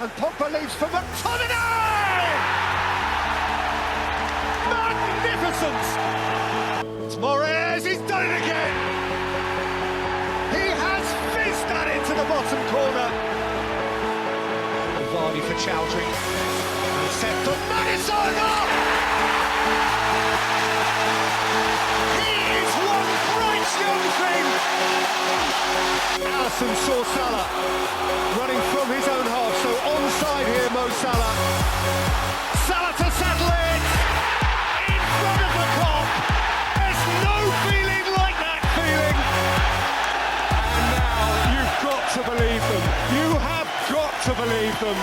And Pogba leaves for McTominay! Magnificent! It's Moraes, he's done it again! He has fizzed that into the bottom corner. Vardy for Chowdhury. And set for Madison! He is one bright young thing! Alisson saw Salah running from his own half, so onside here, Mo Salah. Salah to settle it! In front of the Kop! There's no feeling like that feeling! And now you've got to believe them. You have got to believe them.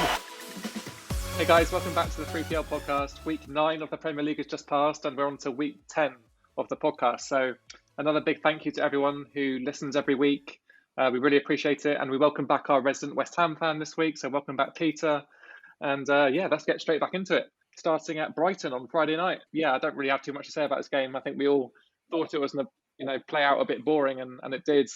Hey guys, welcome back to the 3PL podcast. Week 9 of the Premier League has just passed and we're on to week 10 of the podcast. So another big thank you to everyone who listens every week. We really appreciate it, and we welcome back our resident West Ham fan this week. So welcome back, Peter. And let's get straight back into it. Starting at Brighton on Friday night. Yeah, I don't really have too much to say about this game. I think we all thought it was going to play out a bit boring, and it did.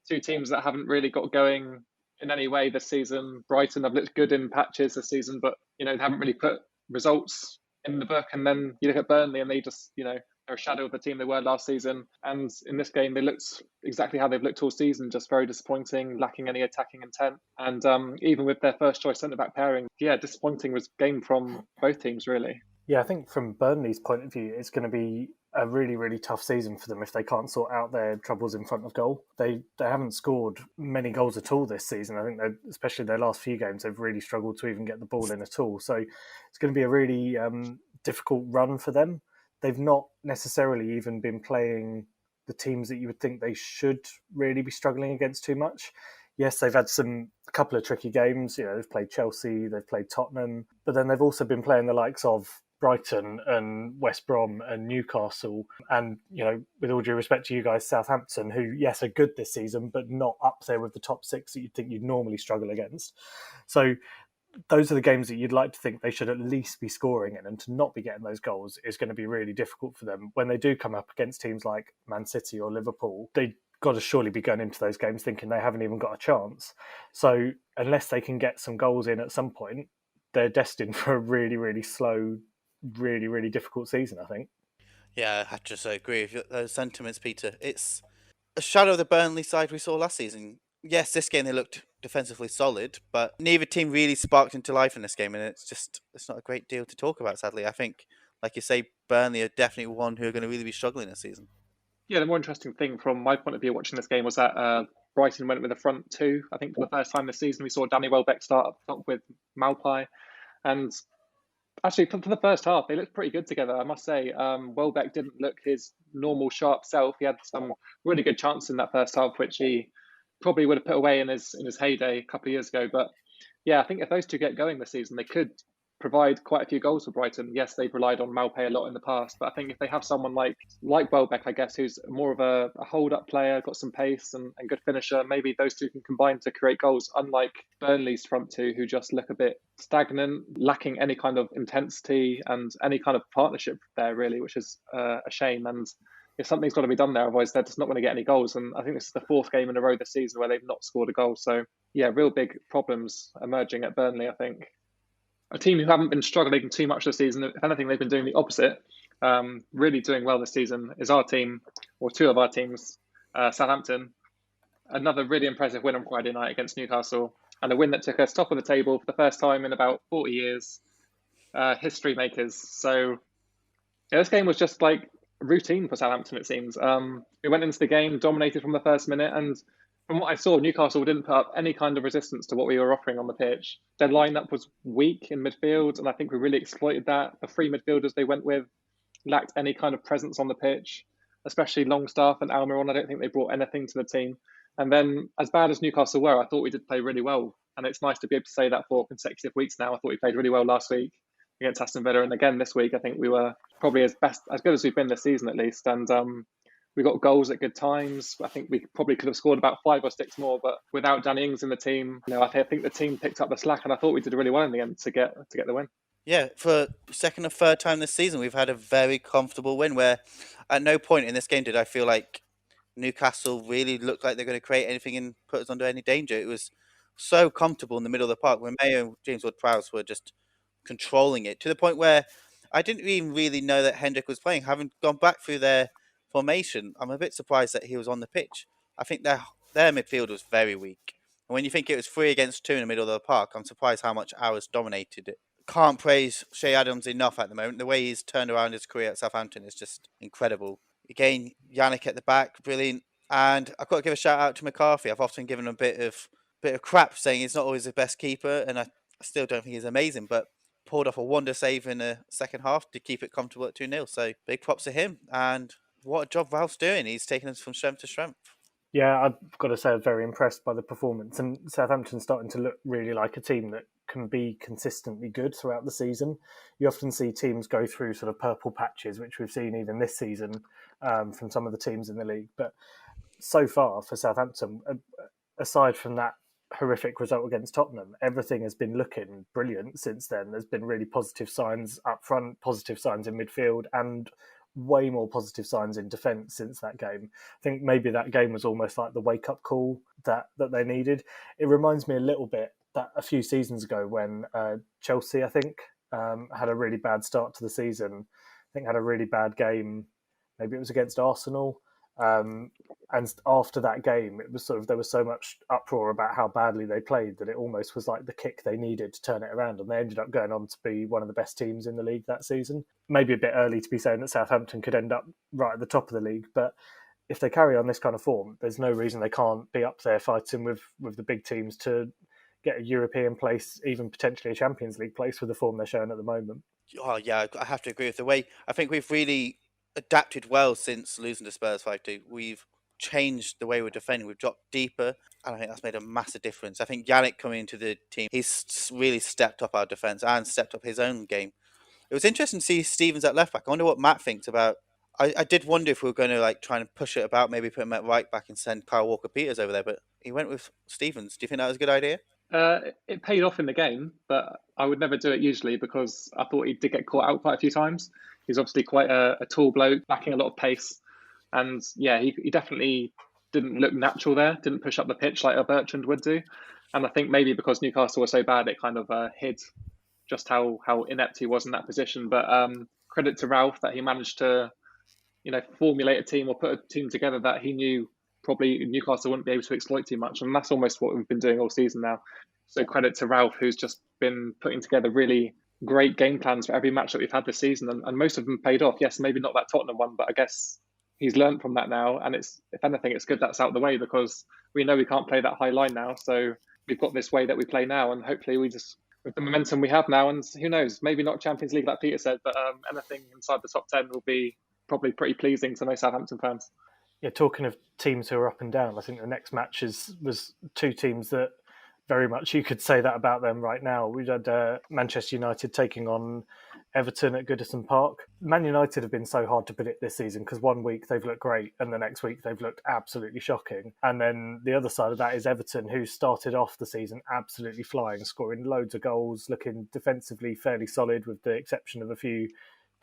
Two teams that haven't really got going in any way this season. Brighton have looked good in patches this season, but they haven't really put results in the book. And then you look at Burnley, and they just they're a shadow of the team they were last season. And in this game, they looked exactly how they've looked all season, just very disappointing, lacking any attacking intent. And even with their first choice centre-back pairing, disappointing was game from both teams, really. Yeah, I think from Burnley's point of view, it's going to be a really, really tough season for them if they can't sort out their troubles in front of goal. They haven't scored many goals at all this season. I think especially their last few games, they've really struggled to even get the ball in at all. So it's going to be a really difficult run for them. They've not necessarily even been playing the teams that you would think they should really be struggling against too much. Yes, they've had a couple of tricky games. They've played Chelsea, they've played Tottenham, but then they've also been playing the likes of Brighton and West Brom and Newcastle. And, with all due respect to you guys, Southampton, who, yes, are good this season, but not up there with the top 6 that you'd think you'd normally struggle against. So those are the games that you'd like to think they should at least be scoring in, and to not be getting those goals is going to be really difficult for them. When they do come up against teams like Man City or Liverpool, they've got to surely be going into those games thinking they haven't even got a chance. So unless they can get some goals in at some point, they're destined for a really, really slow, really, really difficult season, I think. Yeah, I just agree with those sentiments, Peter. It's a shadow of the Burnley side we saw last season. Yes, this game they looked defensively solid, but neither team really sparked into life in this game, and it's not a great deal to talk about, sadly. I think, like you say, Burnley are definitely one who are going to really be struggling this season. Yeah, the more interesting thing from my point of view watching this game was that Brighton went with a front two. I think for the first time this season, we saw Danny Welbeck start up top with Maupay. And actually, for the first half, they looked pretty good together, I must say. Welbeck didn't look his normal sharp self. He had some really good chances in that first half, which he probably would have put away in his heyday a couple of years ago. But yeah, I think if those two get going this season, they could provide quite a few goals for Brighton. Yes, they've relied on Maupay a lot in the past, but I think if they have someone like Welbeck, I guess, who's more of a hold-up player, got some pace and good finisher, maybe those two can combine to create goals, unlike Burnley's front two, who just look a bit stagnant, lacking any kind of intensity and any kind of partnership there, really, which is a shame. And if something's got to be done there, otherwise they're just not going to get any goals. And I think this is the 4th game in a row this season where they've not scored a goal. So yeah, real big problems emerging at Burnley, I think. A team who haven't been struggling too much this season, if anything, they've been doing the opposite, really doing well this season, is our team, or two of our teams, Southampton. Another really impressive win on Friday night against Newcastle, and a win that took us top of the table for the first time in about 40 years. History makers. So yeah, this game was just like routine for Southampton, it seems. We went into the game, dominated from the first minute, and from what I saw, Newcastle didn't put up any kind of resistance to what we were offering on the pitch. Their lineup was weak in midfield, and I think we really exploited that. The 3 midfielders they went with lacked any kind of presence on the pitch, especially Longstaff and Almiron. I don't think they brought anything to the team. And then, as bad as Newcastle were, I thought we did play really well. And it's nice to be able to say that for consecutive weeks now. I thought we played really well last week against Aston Villa. And again this week, I think we were probably as good as we've been this season, at least. And we got goals at good times. I think we probably could have scored about 5 or 6 more, but without Danny Ings in the team, I think the team picked up the slack, and I thought we did really well in the end to get the win. Yeah, for second or third time this season, we've had a very comfortable win where at no point in this game did I feel like Newcastle really looked like they're going to create anything and put us under any danger. It was so comfortable in the middle of the park when Mayo and James Ward-Prowse were just controlling it to the point where I didn't even really know that Hendrick was playing. Having gone back through their formation, I'm a bit surprised that he was on the pitch. I think their midfield was very weak. And when you think it was 3 against 2 in the middle of the park, I'm surprised how much ours dominated it. Can't praise Shea Adams enough at the moment. The way he's turned around his career at Southampton is just incredible. Again, Yannick at the back, brilliant. And I've got to give a shout out to McCarthy. I've often given him a bit of crap saying he's not always the best keeper, and I still don't think he's amazing, but pulled off a wonder save in the second half to keep it comfortable at 2-0. So big props to him. And what a job Ralph's doing. He's taken us from strength to strength. Yeah, I've got to say I'm very impressed by the performance, and Southampton's starting to look really like a team that can be consistently good throughout the season. You often see teams go through sort of purple patches, which we've seen even this season from some of the teams in the league. But so far for Southampton, aside from that horrific result against Tottenham, everything has been looking brilliant since then. There's been really positive signs up front, positive signs in midfield, and way more positive signs in defence since that game. I think maybe that game was almost like the wake-up call that they needed. It reminds me a little bit that a few seasons ago when Chelsea, I think, had a really bad start to the season. I think had a really bad game. Maybe it was against Arsenal. And after that game, it was sort of there was so much uproar about how badly they played that it almost was like the kick they needed to turn it around, and they ended up going on to be one of the best teams in the league that season. Maybe a bit early to be saying that Southampton could end up right at the top of the league, but if they carry on this kind of form, there's no reason they can't be up there fighting with the big teams to get a European place, even potentially a Champions League place with the form they're showing at the moment. Oh, yeah, I have to agree with the way. I think we've really adapted well since losing to Spurs 5-2. We've changed the way we're defending. We've dropped deeper, and I think that's made a massive difference. I think Yannick coming into the team, he's really stepped up our defence and stepped up his own game. It was interesting to see Stevens at left back. I wonder what Matt thinks about. I did wonder if we were going to try and push it about, maybe put him at right back and send Kyle Walker-Peters over there, but he went with Stevens. Do you think that was a good idea? It paid off in the game, but I would never do it usually because I thought he did get caught out quite a few times. He's obviously quite a tall bloke, lacking a lot of pace. And yeah, he definitely didn't look natural there, didn't push up the pitch like a Bertrand would do. And I think maybe because Newcastle was so bad, it kind of hid just how inept he was in that position. But credit to Ralph that he managed to, formulate a team or put a team together that he knew probably Newcastle wouldn't be able to exploit too much. And that's almost what we've been doing all season now. So credit to Ralph, who's just been putting together really great game plans for every match that we've had this season. And most of them paid off. Yes, maybe not that Tottenham one, but I guess he's learned from that now. And it's, if anything, it's good that's out of the way because we know we can't play that high line now. So we've got this way that we play now. And hopefully we just, with the momentum we have now, and who knows, maybe not Champions League like Peter said, but anything inside the top 10 will be probably pretty pleasing to most Southampton fans. Yeah, talking of teams who are up and down, I think the next match was two teams that very much you could say that about them right now. We had Manchester United taking on Everton at Goodison Park. Man United have been so hard to predict this season because one week they've looked great and the next week they've looked absolutely shocking. And then the other side of that is Everton, who started off the season absolutely flying, scoring loads of goals, looking defensively fairly solid with the exception of a few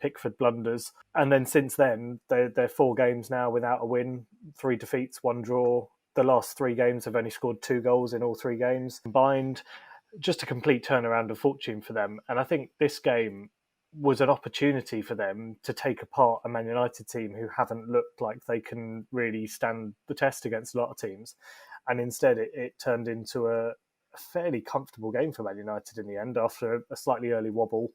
Pickford blunders. And then since then, they're 4 games now without a win, 3 defeats, 1 draw. The last 3 games have only scored 2 goals in all 3 games combined. Just a complete turnaround of fortune for them. And I think this game was an opportunity for them to take apart a Man United team who haven't looked like they can really stand the test against a lot of teams. And instead, it turned into a fairly comfortable game for Man United in the end after a slightly early wobble.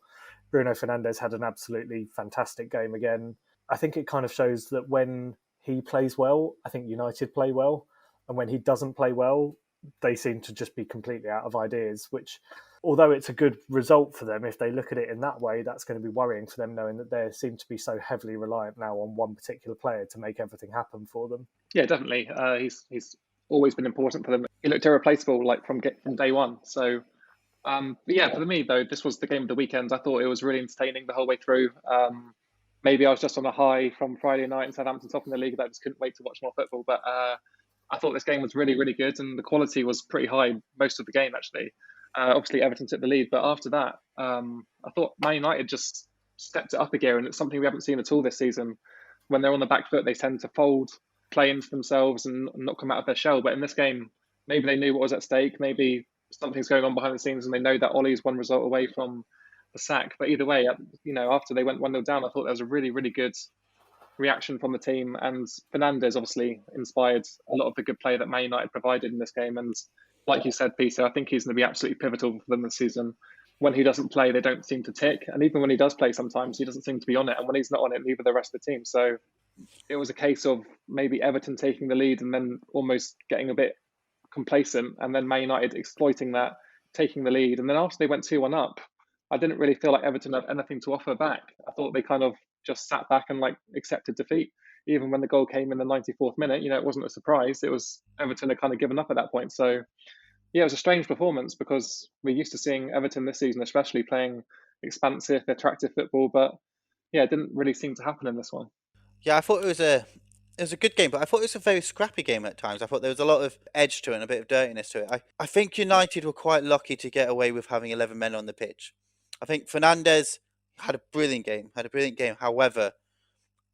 Bruno Fernandes had an absolutely fantastic game again. I think it kind of shows that when he plays well, I think United play well. And when he doesn't play well, they seem to just be completely out of ideas, which, although it's a good result for them, if they look at it in that way, that's going to be worrying for them, knowing that they seem to be so heavily reliant now on one particular player to make everything happen for them. Yeah, definitely. He's always been important for them. He looked irreplaceable from day one. So, but yeah, for me, though, this was the game of the weekend. I thought it was really entertaining the whole way through. Maybe I was just on a high from Friday night in Southampton top in the league that I just couldn't wait to watch more football. But I thought this game was really, really good, and the quality was pretty high most of the game, actually. Obviously, Everton took the lead, but after that, I thought Man United just stepped it up a gear, and it's something we haven't seen at all this season. When they're on the back foot, they tend to fold, play into themselves, and not come out of their shell. But in this game, maybe they knew what was at stake. Maybe something's going on behind the scenes, and they know that Ollie's one result away from the sack. But either way, after they went 1-0 down, I thought there was a really, really good reaction from the team. And Fernandes obviously inspired a lot of the good play that Man United provided in this game. And like you said, Peter, I think he's going to be absolutely pivotal for them this season. When he doesn't play, they don't seem to tick. And even when he does play, sometimes he doesn't seem to be on it. And when he's not on it, neither the rest of the team. So it was a case of maybe Everton taking the lead and then almost getting a bit complacent, and then Man United exploiting that, taking the lead. And then after they went 2-1 up, I didn't really feel like Everton had anything to offer back. I thought they kind of just sat back and accepted defeat. Even when the goal came in the 94th minute, it wasn't a surprise. It was Everton had kind of given up at that point. So yeah, it was a strange performance because we're used to seeing Everton this season, especially playing expansive, attractive football. But yeah, it didn't really seem to happen in this one. Yeah, I thought it was a good game, but I thought it was a very scrappy game at times. I thought there was a lot of edge to it and a bit of dirtiness to it. I think United were quite lucky to get away with having 11 men on the pitch. I think Fernandes had a brilliant game. However,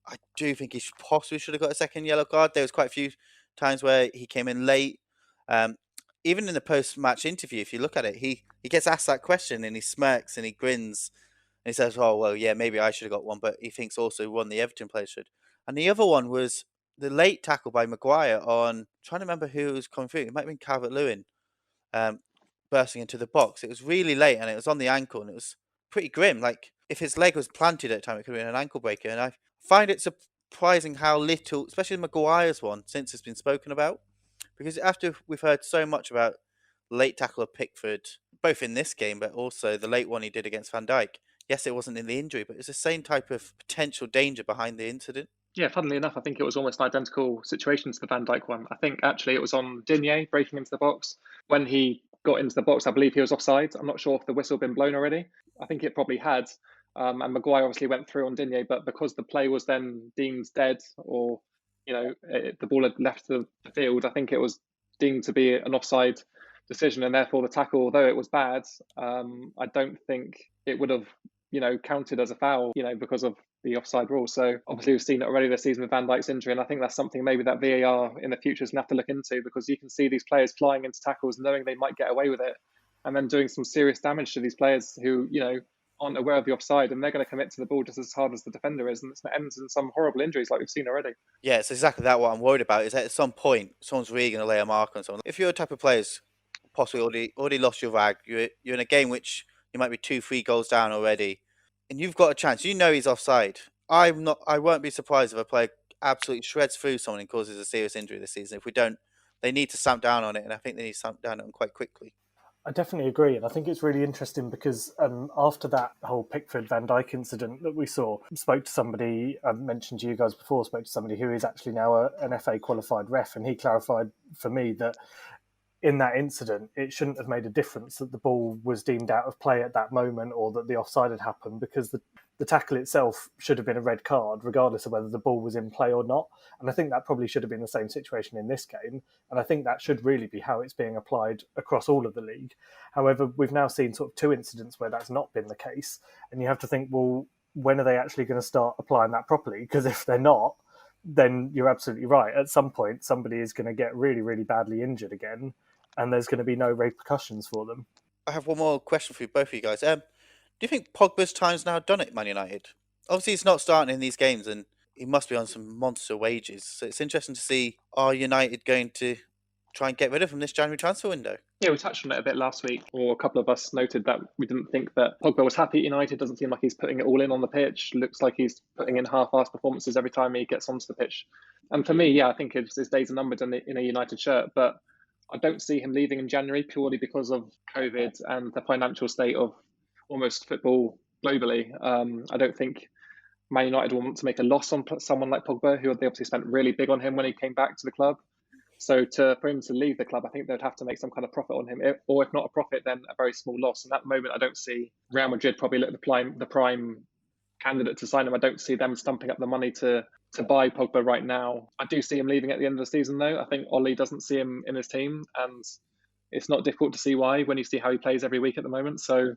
I do think he possibly should have got a second yellow card. There was quite a few times where he came in late. Even in the post-match interview, if you look at it, he gets asked that question and he smirks and he grins and he says, "Oh well, yeah, maybe I should have got one," but he thinks also one the Everton player should. And the other one was the late tackle by Maguire on. I'm trying to remember who was coming through. It might have been Calvert-Lewin, bursting into the box. It was really late and it was on the ankle and it was pretty grim. Like if his leg was planted at the time, it could have been an ankle breaker. And I find it surprising how little, especially Maguire's one, since it's been spoken about. Because after we've heard so much about late tackle of Pickford, both in this game, but also the late one he did against Van Dijk. Yes, it wasn't in the injury, but it's the same type of potential danger behind the incident. Yeah, funnily enough, I think it was almost an identical situation to the Van Dijk one. I think actually it was on Digne breaking into the box. When he got into the box, I believe he was offside. I'm not sure if the whistle had been blown already. I think it probably had. And Maguire obviously went through on Digne, but because the play was then deemed dead or, the ball had left the field, I think it was deemed to be an offside decision. And therefore the tackle, although it was bad, I don't think it would have, counted as a foul, because of the offside rule. So obviously we've seen it already this season with Van Dijk's injury, and I think that's something maybe that VAR in the future is going to have to look into, because you can see these players flying into tackles knowing they might get away with it and then doing some serious damage to these players who, aren't aware of the offside, and they're going to commit to the ball just as hard as the defender is, and it ends in some horrible injuries like we've seen already. Yeah, it's exactly that what I'm worried about, is that at some point someone's really going to lay a mark on someone. If you're a type of players possibly already lost your rag, you're in a game which you might be 2-3 goals down already, and you've got a chance, he's offside. I won't be surprised if a player absolutely shreds through someone and causes a serious injury this season. If we don't, they need to stamp down on it, and I think they need to stamp down on it quite quickly. I definitely agree, and I think it's really interesting because after that whole Pickford-Van Dijk incident that we saw, spoke to somebody, I mentioned to you guys before, spoke to somebody who is actually now an FA qualified ref, and he clarified for me that in that incident, it shouldn't have made a difference that the ball was deemed out of play at that moment or that the offside had happened, because the tackle itself should have been a red card, regardless of whether the ball was in play or not. And I think that probably should have been the same situation in this game. And I think that should really be how it's being applied across all of the league. However, we've now seen sort of 2 incidents where that's not been the case. And you have to think, well, when are they actually going to start applying that properly? Because if they're not, then you're absolutely right. At some point, somebody is going to get really, really badly injured again, and there's going to be no repercussions for them. I have one more question for you, both of you guys. Do you think Pogba's time's now done at Man United? Obviously, he's not starting in these games, and he must be on some monster wages. So it's interesting to see, are United going to try and get rid of him this January transfer window? Yeah, we touched on it a bit last week, or a couple of us noted that we didn't think that Pogba was happy at United. Doesn't seem like he's putting it all in on the pitch. Looks like he's putting in half-assed performances every time he gets onto the pitch. And for me, yeah, I think his days are numbered in a United shirt, but I don't see him leaving in January purely because of COVID and the financial state of almost football globally. I don't think Man United will want to make a loss on someone like Pogba, who they obviously spent really big on him when he came back to the club. So for him to leave the club, I think they'd have to make some kind of profit on him, or if not a profit, then a very small loss. And at the moment, I don't see Real Madrid probably look the prime candidate to sign him. I don't see them stumping up the money to buy Pogba right now. I do see him leaving at the end of the season, though. I think Ollie doesn't see him in his team, and it's not difficult to see why when you see how he plays every week at the moment. So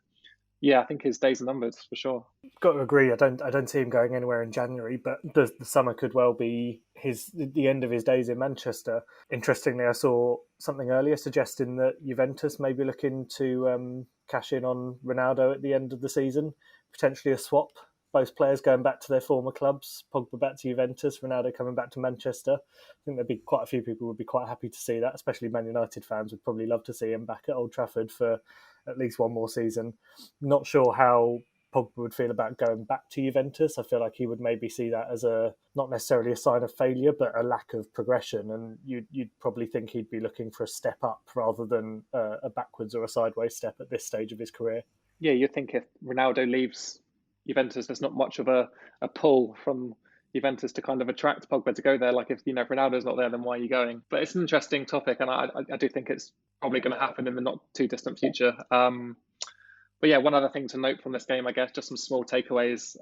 Yeah, I think his days are numbered for sure. Got to agree. I don't see him going anywhere in January, but the summer could well be the end of his days in Manchester. Interestingly, I saw something earlier suggesting that Juventus may be looking to cash in on Ronaldo at the end of the season, potentially a swap. Both players going back to their former clubs, Pogba back to Juventus, Ronaldo coming back to Manchester. I think there'd be quite a few people would be quite happy to see that, especially Man United fans would probably love to see him back at Old Trafford for at least one more season. Not sure how Pogba would feel about going back to Juventus. I feel like he would maybe see that as a not necessarily a sign of failure, but a lack of progression. And you'd probably think he'd be looking for a step up rather than a backwards or a sideways step at this stage of his career. Yeah, you think if Ronaldo leaves Juventus, there's not much of a pull from Juventus to kind of attract Pogba to go there. Like if if Ronaldo's not there, then why are you going? But it's an interesting topic, and I do think it's probably going to happen in the not too distant future. But yeah, one other thing to note from this game, I guess, just some small takeaways.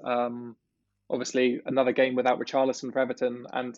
Obviously, another game without Richarlison for Everton, and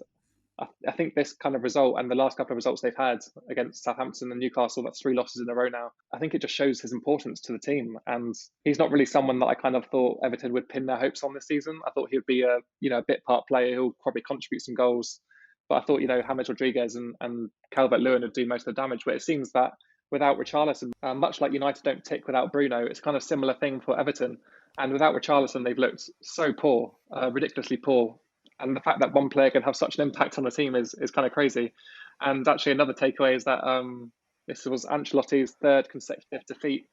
I think this kind of result and the last couple of results they've had against Southampton and Newcastle, that's 3 losses in a row now. I think it just shows his importance to the team. And he's not really someone that I kind of thought Everton would pin their hopes on this season. I thought he would be a bit part player who'll probably contribute some goals. But I thought, James Rodriguez and Calvert-Lewin would do most of the damage. But it seems that without Richarlison, much like United don't tick without Bruno, it's kind of similar thing for Everton. And without Richarlison, they've looked so poor, ridiculously poor. And the fact that one player can have such an impact on the team is kind of crazy. And actually, another takeaway is that this was Ancelotti's third consecutive defeat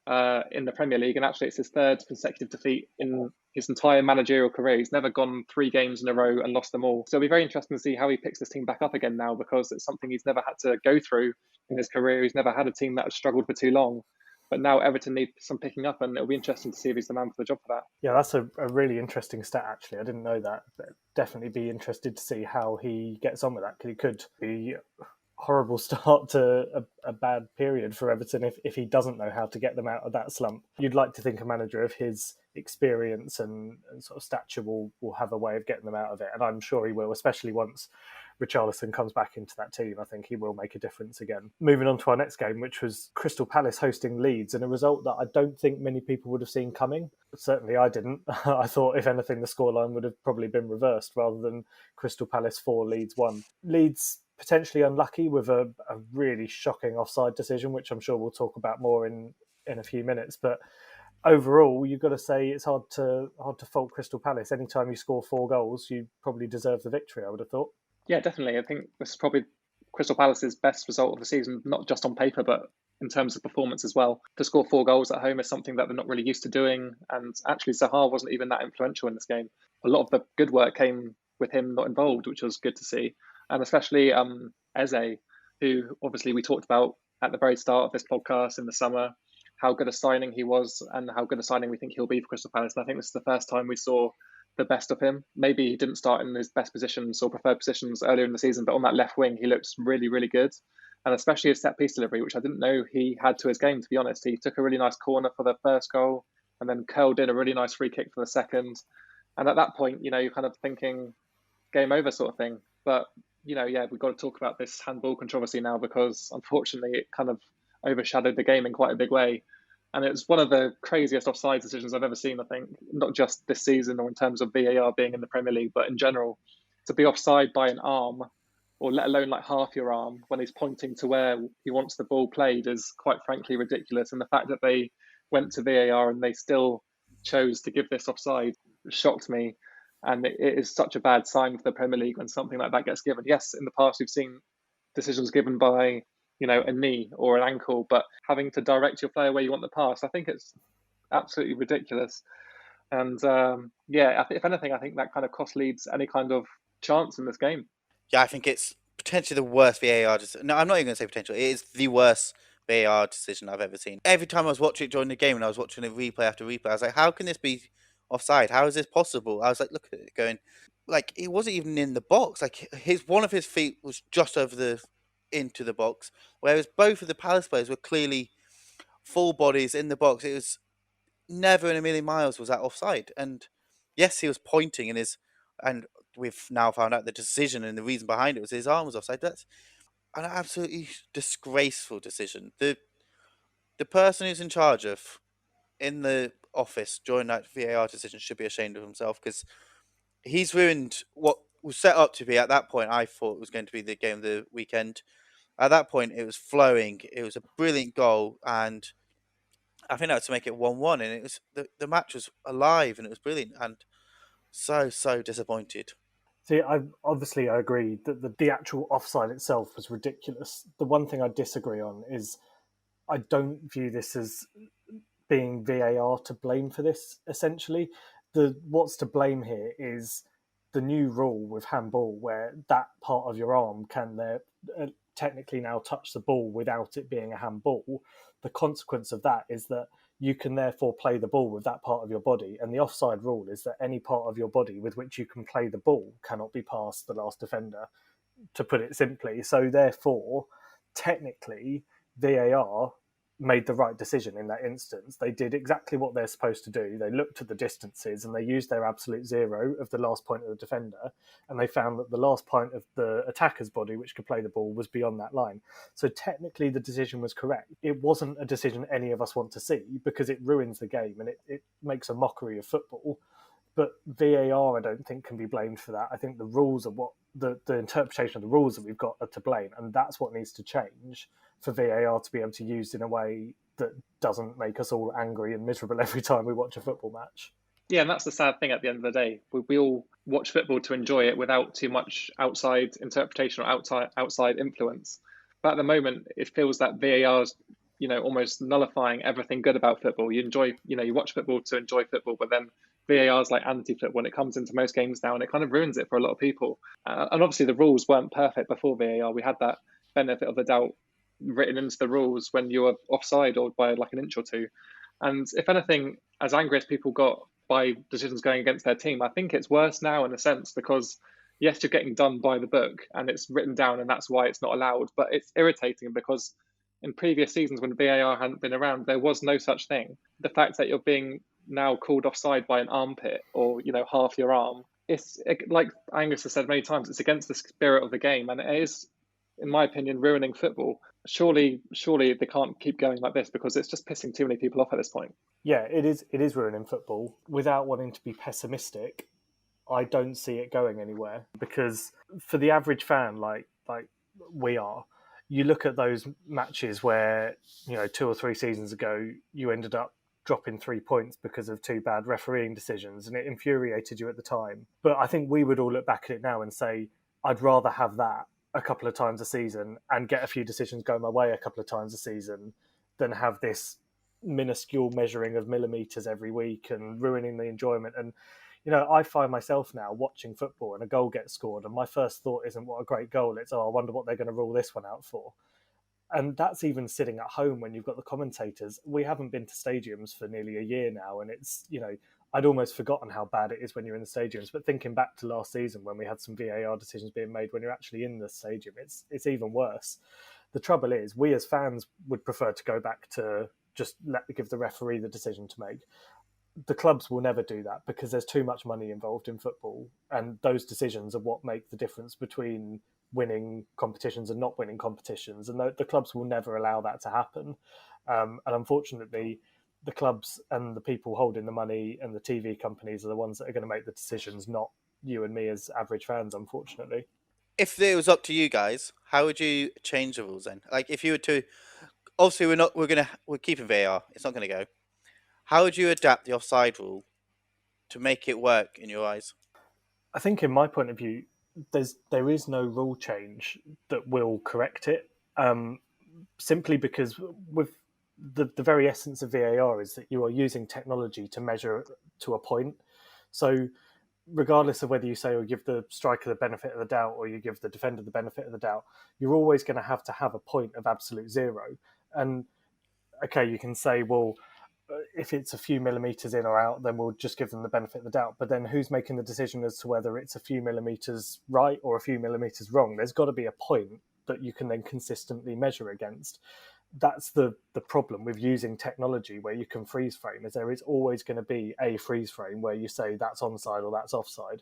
in the Premier League, and actually, it's his third consecutive defeat in his entire managerial career. He's never gone 3 games in a row and lost them all. So it'll be very interesting to see how he picks this team back up again now, because it's something he's never had to go through in his career. He's never had a team that has struggled for too long. But now Everton need some picking up, and it'll be interesting to see if he's the man for the job for that. Yeah, that's a really interesting stat, actually. I didn't know that. But definitely be interested to see how he gets on with that, because it could be a horrible start to a bad period for Everton if he doesn't know how to get them out of that slump. You'd like to think a manager of his experience and sort of stature will have a way of getting them out of it, and I'm sure he will, especially once Richarlison comes back into that team. I think he will make a difference again. Moving on to our next game, which was Crystal Palace hosting Leeds, and a result that I don't think many people would have seen coming. Certainly I didn't. I thought, if anything, the scoreline would have probably been reversed rather than Crystal Palace 4, Leeds 1. Leeds potentially unlucky with a really shocking offside decision, which I'm sure we'll talk about more in a few minutes. But overall, you've got to say it's hard to fault Crystal Palace. Anytime you score 4 goals, you probably deserve the victory, I would have thought. Yeah, definitely. I think this is probably Crystal Palace's best result of the season, not just on paper, but in terms of performance as well. To score 4 goals at home is something that they're not really used to doing. And actually, Zaha wasn't even that influential in this game. A lot of the good work came with him not involved, which was good to see. And especially Eze, who obviously we talked about at the very start of this podcast in the summer, how good a signing he was and how good a signing we think he'll be for Crystal Palace. And I think this is the first time we saw the best of him. Maybe he didn't start in his best positions or preferred positions earlier in the season, but on that left wing, he looks really, really good. And especially his set piece delivery, which I didn't know he had to his game, to be honest. He took a really nice corner for the first goal and then curled in a really nice free kick for the second. And at that point, you're kind of thinking game over sort of thing. But, we've got to talk about this handball controversy now, because unfortunately it kind of overshadowed the game in quite a big way. And it was one of the craziest offside decisions I've ever seen, I think, not just this season or in terms of VAR being in the Premier League, but in general. To be offside by an arm, or let alone like half your arm, when he's pointing to where he wants the ball played is quite frankly ridiculous. And the fact that they went to VAR and they still chose to give this offside shocked me. And it is such a bad sign for the Premier League when something like that gets given. Yes, in the past we've seen decisions given by a knee or an ankle, but having to direct your player where you want the pass, I think it's absolutely ridiculous. And if anything, I think that kind of cost Leeds any kind of chance in this game. Yeah, I think it's potentially the worst VAR decision. No, I'm not even going to say potential. It is the worst VAR decision I've ever seen. Every time I was watching it during the game and I was watching it replay after replay, I was like, how can this be offside? How is this possible? I was like, look at it going, like, it wasn't even in the box. Like, one of his feet was just over into the box, whereas both of the Palace players were clearly full bodies in the box. It was never in a million miles was that offside. And yes, he was pointing and we've now found out the decision and the reason behind it was his arm was offside. That's an absolutely disgraceful decision. The person who's in charge of in the office during that VAR decision should be ashamed of himself, because he's ruined what was set up to be, at that point, I thought it was going to be the game of the weekend. At that point, it was flowing. It was a brilliant goal, and I think that was to make it 1-1. And it was the match was alive, and it was brilliant. And so disappointed. See, I agree that the actual offside itself was ridiculous. The one thing I disagree on is I don't view this as being VAR to blame for this. Essentially, what's to blame here is the new rule with handball, where that part of your arm can technically now touch the ball without it being a handball. The consequence of that is that you can therefore play the ball with that part of your body. And the offside rule is that any part of your body with which you can play the ball cannot be past the last defender, to put it simply. So therefore, technically, VAR made the right decision in that instance. They did exactly what they're supposed to do. They looked at the distances and they used their absolute zero of the last point of the defender, and they found that the last point of the attacker's body, which could play the ball, was beyond that line. So technically the decision was correct. It wasn't a decision any of us want to see, because it ruins the game and it makes a mockery of football. But VAR, I don't think, can be blamed for that. I think the rules are what the interpretation of the rules that we've got are to blame, and that's what needs to change for VAR to be able to be used in a way that doesn't make us all angry and miserable every time we watch a football match. Yeah, and that's the sad thing at the end of the day. We all watch football to enjoy it without too much outside interpretation or outside influence. But at the moment, it feels that VAR is, almost nullifying everything good about football. You watch football to enjoy football, but then VAR is like anti-football when it comes into most games now, and it kind of ruins it for a lot of people. And obviously, the rules weren't perfect before VAR. We had that benefit of the doubt written into the rules when you were offside or by like an inch or two. And if anything, as angry as people got by decisions going against their team, I think it's worse now in a sense, because yes, you're getting done by the book and it's written down and that's why it's not allowed. But it's irritating because in previous seasons when VAR hadn't been around, there was no such thing. The fact that you're being now called offside by an armpit or, half your arm, like Angus has said many times, it's against the spirit of the game, and it is, in my opinion, ruining football. Surely they can't keep going like this, because it's just pissing too many people off at this point. Yeah, it is ruining football. Without wanting to be pessimistic, I don't see it going anywhere, because for the average fan, like we are, you look at those matches where 2 or 3 seasons ago you ended up dropping 3 points because of 2 bad refereeing decisions, and it infuriated you at the time. But I think we would all look back at it now and say, I'd rather have that a couple of times a season and get a few decisions go my way a couple of times a season than have this minuscule measuring of millimeters every week and ruining the enjoyment. And I find myself now watching football and a goal gets scored, and my first thought isn't what a great goal, it's, I wonder what they're going to rule this one out for. And that's even sitting at home when you've got the commentators. We haven't been to stadiums for nearly a year now, and it's, I'd almost forgotten how bad it is when you're in the stadiums. But thinking back to last season when we had some VAR decisions being made when you're actually in the stadium, it's even worse. The trouble is, we as fans would prefer to go back to just give the referee the decision to make. The clubs will never do that because there's too much money involved in football, and those decisions are what make the difference between winning competitions and not winning competitions, and the clubs will never allow that to happen. And unfortunately, the clubs and the people holding the money and the TV companies are the ones that are going to make the decisions, not you and me as average fans, unfortunately. If it was up to you guys, how would you change the rules then? Like, if you were to, obviously we're keeping VAR, it's not going to go. How would you adapt the offside rule to make it work in your eyes? I think, in my point of view, there is no rule change that will correct it. Simply because with the very essence of VAR is that you are using technology to measure to a point. So regardless of whether you say or give the striker the benefit of the doubt or you give the defender the benefit of the doubt, you're always going to have a point of absolute zero. And okay, you can say, well, if it's a few millimeters in or out, then we'll just give them the benefit of the doubt. But then who's making the decision as to whether it's a few millimeters right or a few millimeters wrong? There's got to be a point that you can then consistently measure against. That's the problem with using technology where you can freeze frame, is there is always going to be a freeze frame where you say that's onside or that's offside.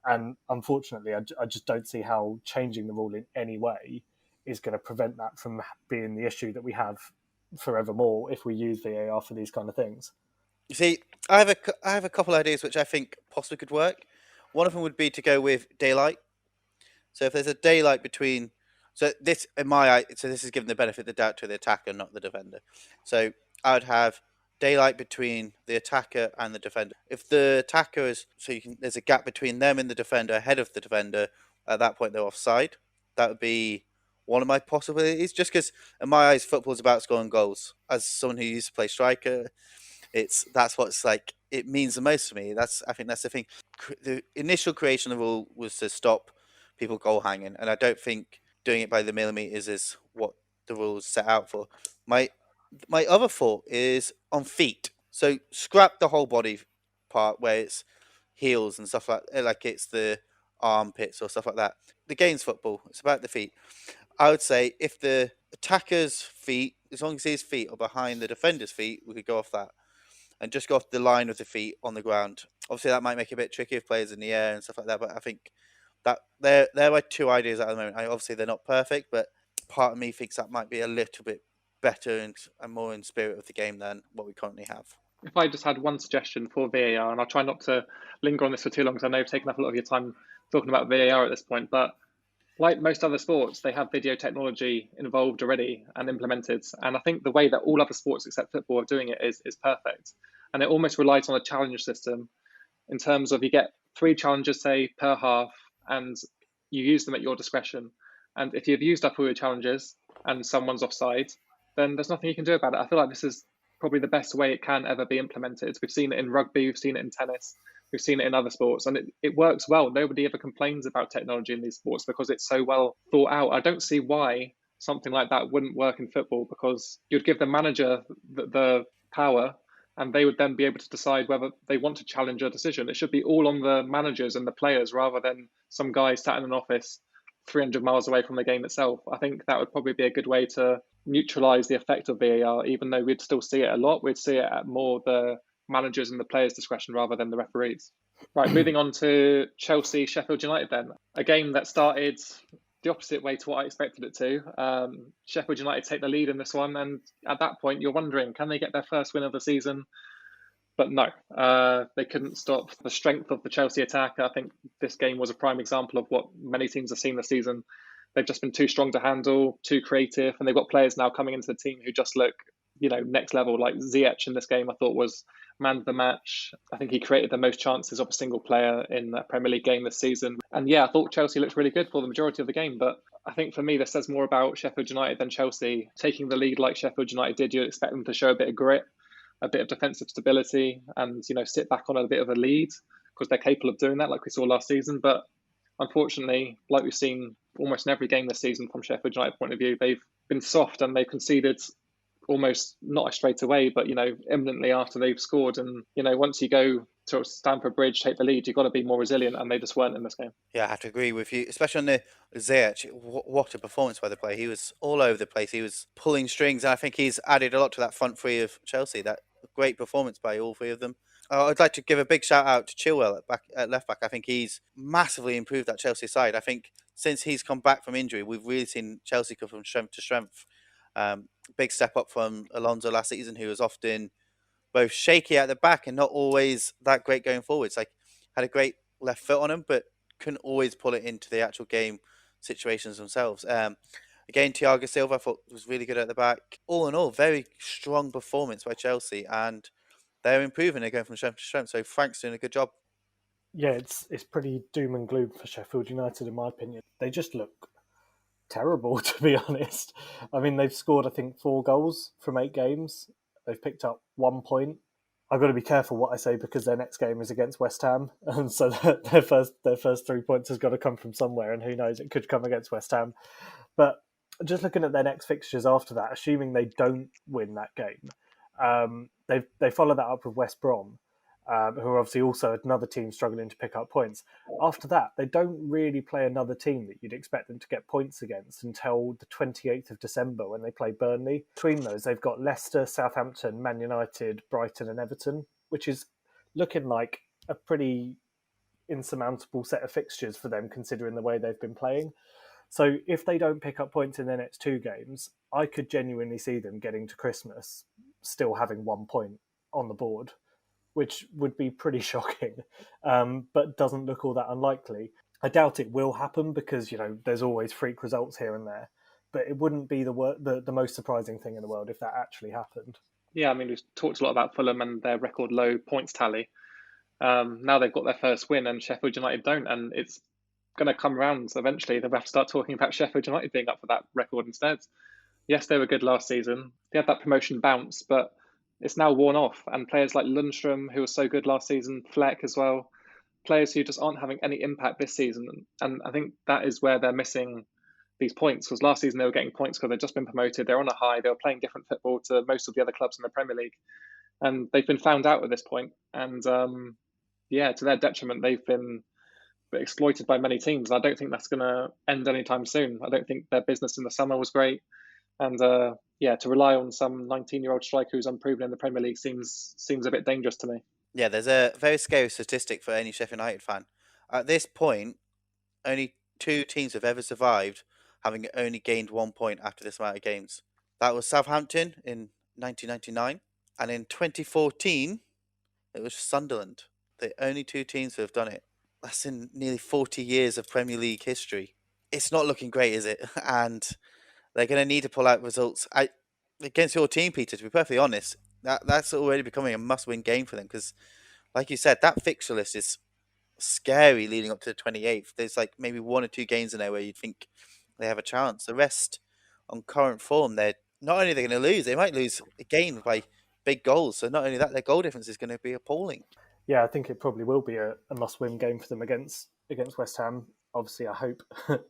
And unfortunately, I just don't see how changing the rule in any way is going to prevent that from being the issue that we have forevermore if we use VAR for these kind of things. You see, I have a couple ideas which I think possibly could work. One of them would be to go with daylight. So if there's a daylight between, so this in my eye, so this is giving the benefit of the doubt to the attacker, not the defender. So I would have daylight between the attacker and the defender. If the attacker is, so you can, there's a gap between them and the defender, ahead of the defender. At that point, they're offside. That would be one of my possibilities. Just because, in my eyes, football is about scoring goals. As someone who used to play striker, that's what's like. It means the most to me. I think that's the thing. The initial creation of the rule was to stop people goal hanging, and I don't think doing it by the millimeters is what the rules set out for. My my other thought is on feet. So scrap the whole body part where it's heels and stuff like it's the armpits or stuff like that. The game's football. It's about the feet. I would say if the attacker's feet, as long as his feet are behind the defender's feet, we could go off that and just go off the line of the feet on the ground. Obviously, that might make it a bit tricky if players in the air and stuff like that. But I think that they're my two ideas at the moment. Obviously, they're not perfect, but part of me thinks that might be a little bit better and more in spirit of the game than what we currently have. If I just had one suggestion for VAR, and I'll try not to linger on this for too long because I know I've taken up a lot of your time talking about VAR at this point, but like most other sports, they have video technology involved already and implemented. And I think the way that all other sports except football are doing it is perfect. And it almost relies on a challenge system in terms of you get 3 challenges, say, per half, and you use them at your discretion. And if you've used up all your challenges and someone's offside, then there's nothing you can do about it. I feel like this is probably the best way it can ever be implemented. We've seen it in rugby, we've seen it in tennis, we've seen it in other sports, and it works well. Nobody ever complains about technology in these sports because it's so well thought out. I don't see why something like that wouldn't work in football, because you'd give the manager the power and they would then be able to decide whether they want to challenge a decision. It should be all on the managers and the players rather than some guy sat in an office 300 miles away from the game itself. I think that would probably be a good way to neutralise the effect of VAR, even though we'd still see it a lot. We'd see it at more the managers and the players' discretion rather than the referees. Right, moving on to Chelsea, Sheffield United then. A game that started the opposite way to what I expected it to. Sheffield United take the lead in this one, and at that point you're wondering, can they get their first win of the season? But no, they couldn't stop the strength of the Chelsea attack. I think this game was a prime example of what many teams have seen this season. They've just been too strong to handle, too creative, and they've got players now coming into the team who just look, next level. Like Ziyech in this game, I thought was man of the match. I think he created the most chances of a single player in a Premier League game this season. And yeah, I thought Chelsea looked really good for the majority of the game. But I think for me, this says more about Sheffield United than Chelsea. Taking the lead like Sheffield United did, you'd expect them to show a bit of grit, a bit of defensive stability, and sit back on a bit of a lead because they're capable of doing that, like we saw last season. But unfortunately, like we've seen almost in every game this season from Sheffield United point of view, they've been soft and they've conceded almost not straight away, but imminently after they've scored. And once you go to Stamford Bridge, take the lead, you've got to be more resilient, and they just weren't in this game. Yeah, I have to agree with you, especially on the Ziyech. What a performance by the player! He was all over the place. He was pulling strings, and I think he's added a lot to that front three of Chelsea. That great performance by all three of them. I'd like to give a big shout out to Chilwell at left back. I think he's massively improved that Chelsea side. I think since he's come back from injury, we've really seen Chelsea go from strength to strength. Big step up from Alonso last season, who was often both shaky at the back and not always that great going forwards. Like, had a great left foot on him, but couldn't always pull it into the actual game situations themselves. Again, Thiago Silva I thought was really good at the back. All in all, very strong performance by Chelsea, and they're improving. They're going from strength to strength. So Frank's doing a good job. Yeah, it's pretty doom and gloom for Sheffield United, in my opinion. They just look terrible, to be honest. I mean, they've scored, I think, 4 goals from 8 games. They've picked up 1 point. I've got to be careful what I say because their next game is against West Ham, and so their first 3 points has got to come from somewhere, and who knows, it could come against West Ham. But just looking at their next fixtures after that, assuming they don't win that game, they follow that up with West Brom, who are obviously also another team struggling to pick up points. After that, they don't really play another team that you'd expect them to get points against until the 28th of December when they play Burnley. Between those, they've got Leicester, Southampton, Man United, Brighton and Everton, which is looking like a pretty insurmountable set of fixtures for them considering the way they've been playing. So if they don't pick up points in their next 2 games, I could genuinely see them getting to Christmas still having 1 point on the board. which would be pretty shocking, but doesn't look all that unlikely. I doubt it will happen because, there's always freak results here and there, but it wouldn't be the most surprising thing in the world if that actually happened. Yeah, I mean, we've talked a lot about Fulham and their record low points tally. Now they've got their first win and Sheffield United don't, and it's going to come around eventually. They'll have to start talking about Sheffield United being up for that record instead. Yes, they were good last season. They had that promotion bounce, but it's now worn off. And players like Lundstrom, who was so good last season, Fleck as well, players who just aren't having any impact this season. And I think that is where they're missing these points, because last season they were getting points because they'd just been promoted. They're on a high. They were playing different football to most of the other clubs in the Premier League. And they've been found out at this point. And to their detriment, they've been exploited by many teams. I don't think that's going to end anytime soon. I don't think their business in the summer was great. And to rely on some 19-year-old striker who's unproven in the Premier League seems a bit dangerous to me. Yeah, there's a very scary statistic for any Sheffield United fan. At this point, only 2 teams have ever survived having only gained 1 point after this amount of games. That was Southampton in 1999, and in 2014, it was Sunderland. The only 2 teams who have done it. That's in nearly 40 years of Premier League history. It's not looking great, is it? And they're going to need to pull out results. Against your team, Peter, to be perfectly honest, that's already becoming a must-win game for them because, like you said, that fixture list is scary leading up to the 28th. There's like maybe 1 or 2 games in there where you'd think they have a chance. The rest, on current form, they're not only they're going to lose, they might lose again by big goals. So not only that, their goal difference is going to be appalling. Yeah, I think it probably will be a must-win game for them against West Ham. Obviously, I hope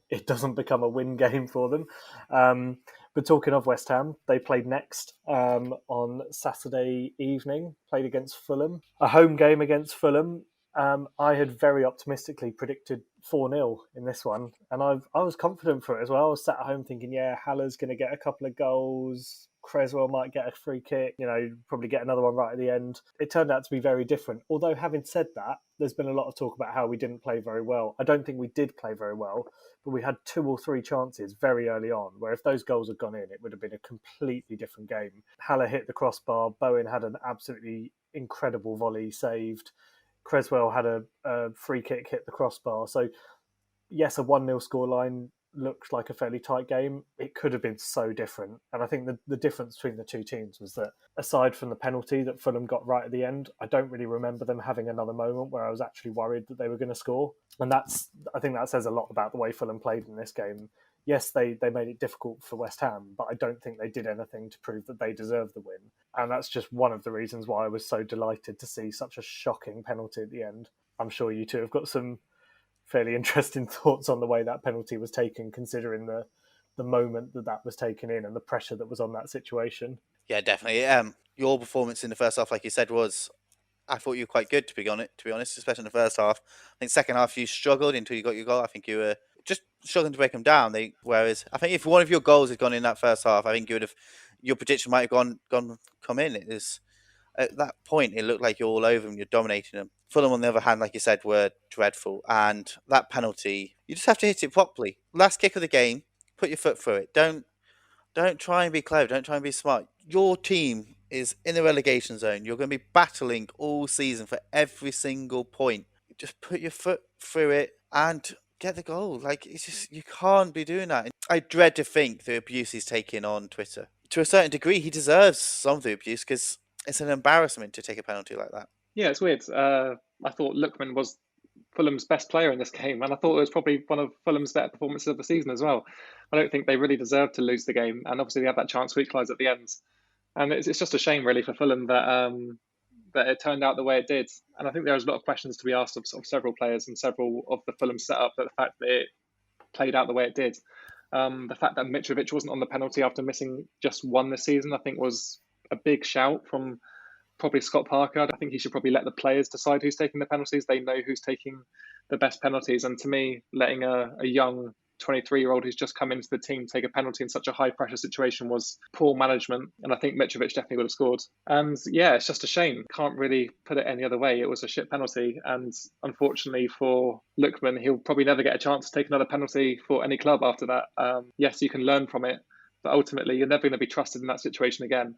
it doesn't become a win game for them. But talking of West Ham, they played next on Saturday evening, played against Fulham. A home game against Fulham. I had very optimistically predicted 4-0 in this one, and I was confident for it as well. I was sat at home thinking, Haller's going to get a couple of goals. Creswell might get a free kick, probably get another one right at the end. It turned out to be very different. Although, having said that, there's been a lot of talk about how we didn't play very well. I don't think we did play very well, but we had 2 or 3 chances very early on, where if those goals had gone in, it would have been a completely different game. Haller hit the crossbar. Bowen had an absolutely incredible volley saved. Creswell had a free kick hit the crossbar. So, yes, a 1-0 scoreline looked like a fairly tight game. It could have been so different. And I think the difference between the 2 teams was that aside from the penalty that Fulham got right at the end, I don't really remember them having another moment where I was actually worried that they were going to score. And I think that says a lot about the way Fulham played in this game. Yes, they made it difficult for West Ham, but I don't think they did anything to prove that they deserved the win. And that's just one of the reasons why I was so delighted to see such a shocking penalty at the end. I'm sure you two have got some fairly interesting thoughts on the way that penalty was taken, considering the moment that was taken in and the pressure that was on that situation. Yeah, definitely. Your performance in the first half, like you said, I thought you were quite good, to be honest, especially in the first half. I think second half you struggled until you got your goal. I think you were just struggling to break them down. Whereas I think if one of your goals had gone in that first half, I think your prediction might have come in. It was at that point it looked like you're all over them, you're dominating them. Fulham, on the other hand, like you said, were dreadful, and that penalty, you just have to hit it properly. Last kick of the game, put your foot through it. Don't try and be clever. Don't try and be smart. Your team is in the relegation zone. You're going to be battling all season for every single point. Just put your foot through it and get the goal. Like, it's just, you can't be doing that. I dread to think the abuse he's taking on Twitter. To a certain degree, he deserves some of the abuse because it's an embarrassment to take a penalty like that. Yeah, it's weird. I thought Lookman was Fulham's best player in this game, and I thought it was probably one of Fulham's better performances of the season as well. I don't think they really deserved to lose the game, and obviously they had that chance to equalise at the end. And it's just a shame, really, for Fulham that it turned out the way it did. And I think there's a lot of questions to be asked of several players and several of the Fulham setup, that the fact that it played out the way it did. The fact that Mitrovic wasn't on the penalty after missing just 1 this season, I think was a big shout from probably Scott Parker. I think he should probably let the players decide who's taking the penalties. They know who's taking the best penalties. And to me, letting a young 23-year-old who's just come into the team take a penalty in such a high-pressure situation was poor management. And I think Mitrovic definitely would have scored. And yeah, it's just a shame. Can't really put it any other way. It was a shit penalty. And unfortunately for Lookman, he'll probably never get a chance to take another penalty for any club after that. Yes, you can learn from it, but ultimately you're never going to be trusted in that situation again.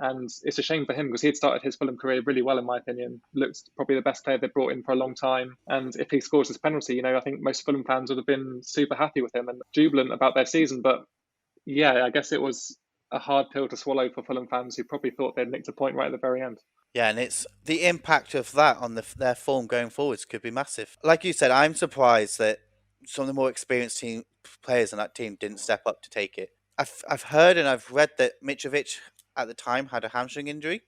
And it's a shame for him because he had started his Fulham career really well, in my opinion. Looked probably the best player they brought in for a long time. And if he scores this penalty, I think most Fulham fans would have been super happy with him and jubilant about their season. But yeah, I guess it was a hard pill to swallow for Fulham fans who probably thought they'd nicked a point right at the very end. Yeah, and it's the impact of that on their form going forwards could be massive. Like you said, I'm surprised that some of the more experienced team players in that team didn't step up to take it. I've heard and I've read that Mitrovic at the time had a hamstring injury,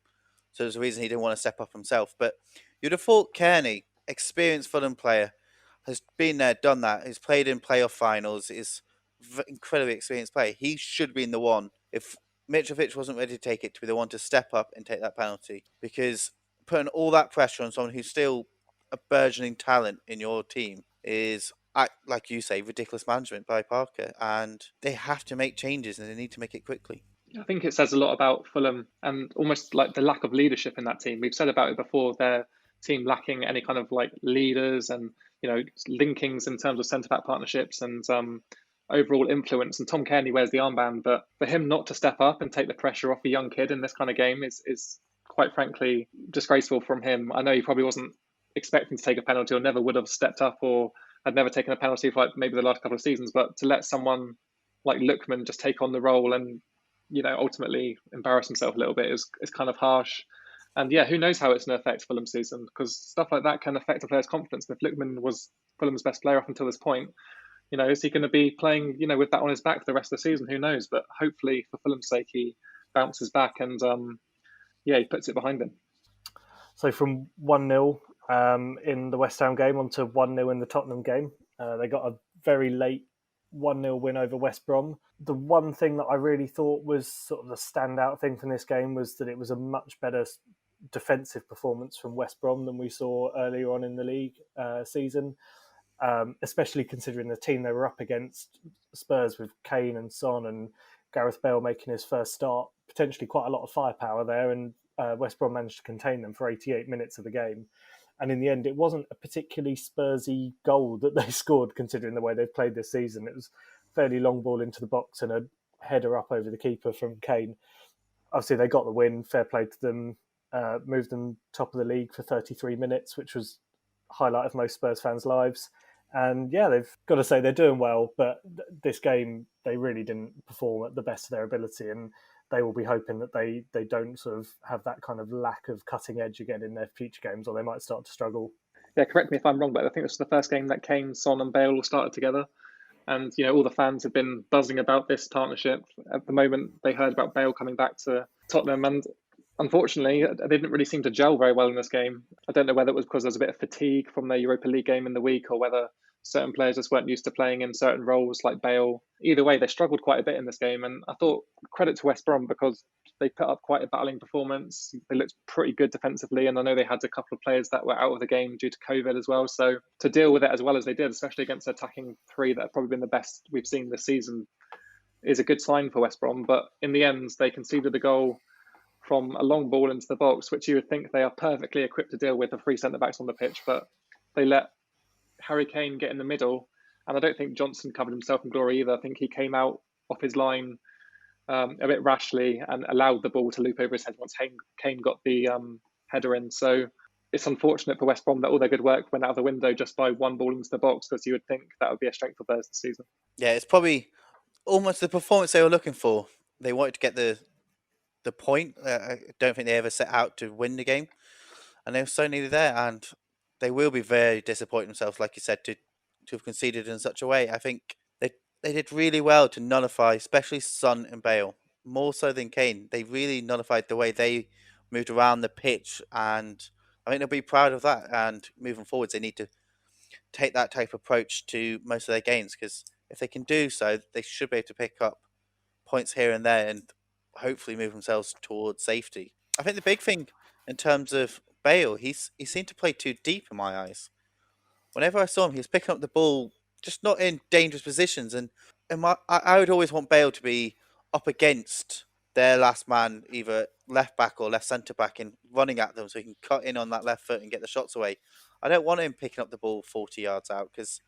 so there's a reason he didn't want to step up himself. But you'd have thought Kearney, experienced Fulham player, has been there, done that. He's played in playoff finals. Is incredibly experienced player. He should be in the one. If Mitrovic wasn't ready to take it, to be the one to step up and take that penalty, because putting all that pressure on someone who's still a burgeoning talent in your team is, like you say, ridiculous management by Parker, and they have to make changes and they need to make it quickly. I think it says a lot about Fulham and almost like the lack of leadership in that team. We've said about it before, their team lacking any kind of like leaders and, linkings in terms of centre-back partnerships and overall influence. And Tom Kearney wears the armband, but for him not to step up and take the pressure off a young kid in this kind of game is quite frankly disgraceful from him. I know he probably wasn't expecting to take a penalty or never would have stepped up or had never taken a penalty for like maybe the last couple of seasons, but to let someone like Lookman just take on the role and ultimately embarrass himself a little bit is kind of harsh. And yeah, who knows how it's going to affect Fulham's season, because stuff like that can affect a player's confidence. And if Lookman was Fulham's best player up until this point, is he going to be playing, with that on his back for the rest of the season? Who knows? But hopefully for Fulham's sake, he bounces back and he puts it behind him. So from 1-0 in the West Ham game onto 1-0 in the Tottenham game, they got a very late 1-0 win over West Brom. The one thing that I really thought was sort of the standout thing from this game was that it was a much better defensive performance from West Brom than we saw earlier on in the league season, especially considering the team they were up against, Spurs, with Kane and Son and Gareth Bale making his first start, potentially quite a lot of firepower there, and West Brom managed to contain them for 88 minutes of the game. And in the end, it wasn't a particularly Spursy goal that they scored, considering the way they've played this season. It was a fairly long ball into the box and a header up over the keeper from Kane. Obviously, they got the win. Fair play to them. Moved them top of the league for 33 minutes, which was a highlight of most Spurs fans' lives. And yeah, they've got to say they're doing well, but this game, they really didn't perform at the best of their ability. And they will be hoping that they don't sort of have that kind of lack of cutting edge again in their future games, or they might start to struggle. Yeah, correct me if I'm wrong, but I think this was the first game that Kane, Son and Bale all started together. And, all the fans have been buzzing about this partnership. At the moment, they heard about Bale coming back to Tottenham, and unfortunately, they didn't really seem to gel very well in this game. I don't know whether it was because there was a bit of fatigue from their Europa League game in the week, or whether certain players just weren't used to playing in certain roles like Bale. Either way, they struggled quite a bit in this game. And I thought credit to West Brom because they put up quite a battling performance. They looked pretty good defensively. And I know they had a couple of players that were out of the game due to COVID as well. So to deal with it as well as they did, especially against an attacking three that have probably been the best we've seen this season, is a good sign for West Brom. But in the end, they conceded a goal from a long ball into the box, which you would think they are perfectly equipped to deal with the three centre-backs on the pitch. But they let Harry Kane get in the middle, and I don't think Johnson covered himself in glory either. I think he came out off his line a bit rashly and allowed the ball to loop over his head once Kane got the header in. So it's unfortunate for West Brom that all their good work went out of the window just by one ball into the box, because you would think that would be a strength of theirs this season. Yeah, it's probably almost the performance they were looking for. They wanted to get the point. I don't think they ever set out to win the game, and they were so nearly there. And they will be very disappointed themselves, like you said, to have conceded in such a way. I think they did really well to nullify, especially Son and Bale, more so than Kane. They really nullified the way they moved around the pitch, and I think they'll be proud of that. And moving forwards, they need to take that type of approach to most of their games, because if they can do so, they should be able to pick up points here and there and hopefully move themselves towards safety. I think the big thing in terms of Bale, he seemed to play too deep in my eyes. Whenever I saw him, he was picking up the ball, just not in dangerous positions. And I would always want Bale to be up against their last man, either left back or left centre back, and running at them so he can cut in on that left foot and get the shots away. I don't want him picking up the ball 40 yards out, because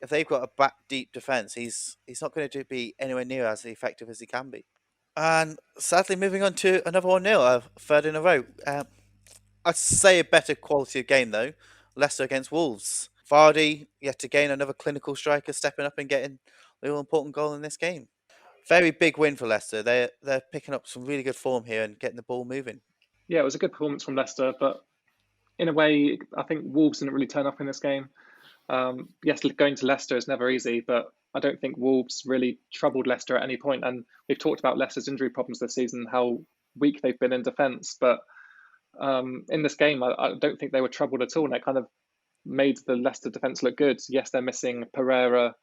if they've got a back deep defence, he's not going to be anywhere near as effective as he can be. And sadly, moving on to another 1-0, a third in a row. I'd say a better quality of game, though. Leicester against Wolves. Vardy, yet again, another clinical striker stepping up and getting the all important goal in this game. Very big win for Leicester. They're picking up some really good form here and getting the ball moving. Yeah, it was a good performance from Leicester, but in a way, I think Wolves didn't really turn up in this game. Yes, going to Leicester is never easy, but I don't think Wolves really troubled Leicester at any point. And we've talked about Leicester's injury problems this season, how weak they've been in defence. But in this game, I don't think they were troubled at all. And they kind of made the Leicester defence look good. Yes, they're missing Pereira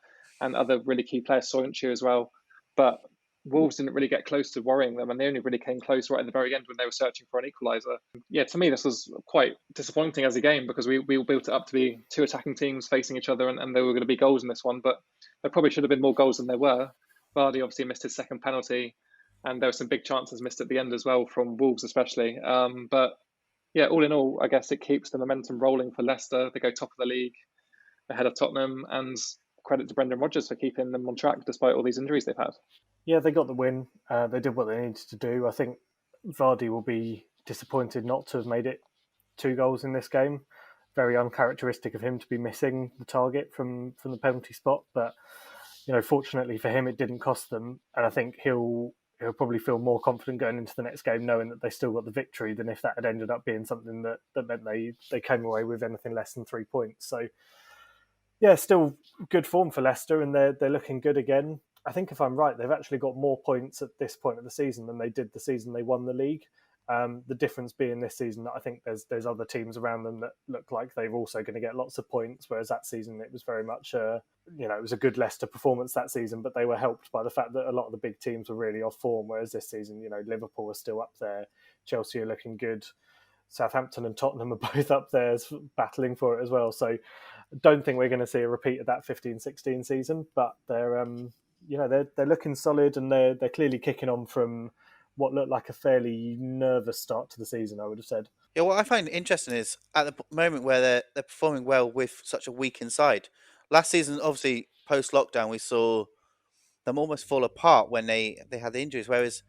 and other really key players, Soyuncu as well. But Wolves didn't really get close to worrying them, and they only really came close right at the very end when they were searching for an equaliser. Yeah, to me, this was quite disappointing as a game because we built it up to be two attacking teams facing each other, and there were going to be goals in this one, but there probably should have been more goals than there were. Vardy obviously missed his second penalty, and there were some big chances missed at the end as well from Wolves, especially. But yeah, all in all, I guess it keeps the momentum rolling for Leicester. They go top of the league ahead of Tottenham, and credit to Brendan Rodgers for keeping them on track despite all these injuries they've had. Yeah, they got the win. They did what they needed to do. I think Vardy will be disappointed not to have made it 2 goals in this game. Very uncharacteristic of him to be missing the target from the penalty spot. But fortunately for him, it didn't cost them, and I think he'll probably feel more confident going into the next game, knowing that they still got the victory, than if that had ended up being something that meant they came away with anything less than 3 points. So yeah, still good form for Leicester, and they're looking good again. I think if I'm right, they've actually got more points at this point of the season than they did the season they won the league. The difference being this season that I think there's other teams around them that look like they're also going to get lots of points, whereas that season it was very much it was a good Leicester performance that season, but they were helped by the fact that a lot of the big teams were really off form, whereas this season, Liverpool are still up there, Chelsea are looking good, Southampton and Tottenham are both up there battling for it as well. So don't think we're going to see a repeat of that 15-16 season, but they're looking solid, and they're clearly kicking on from what looked like a fairly nervous start to the season, I would have said. Yeah, what I find interesting is at the moment where they're performing well with such a weak inside. Last season, obviously post lockdown, we saw them almost fall apart when they had the injuries. Whereas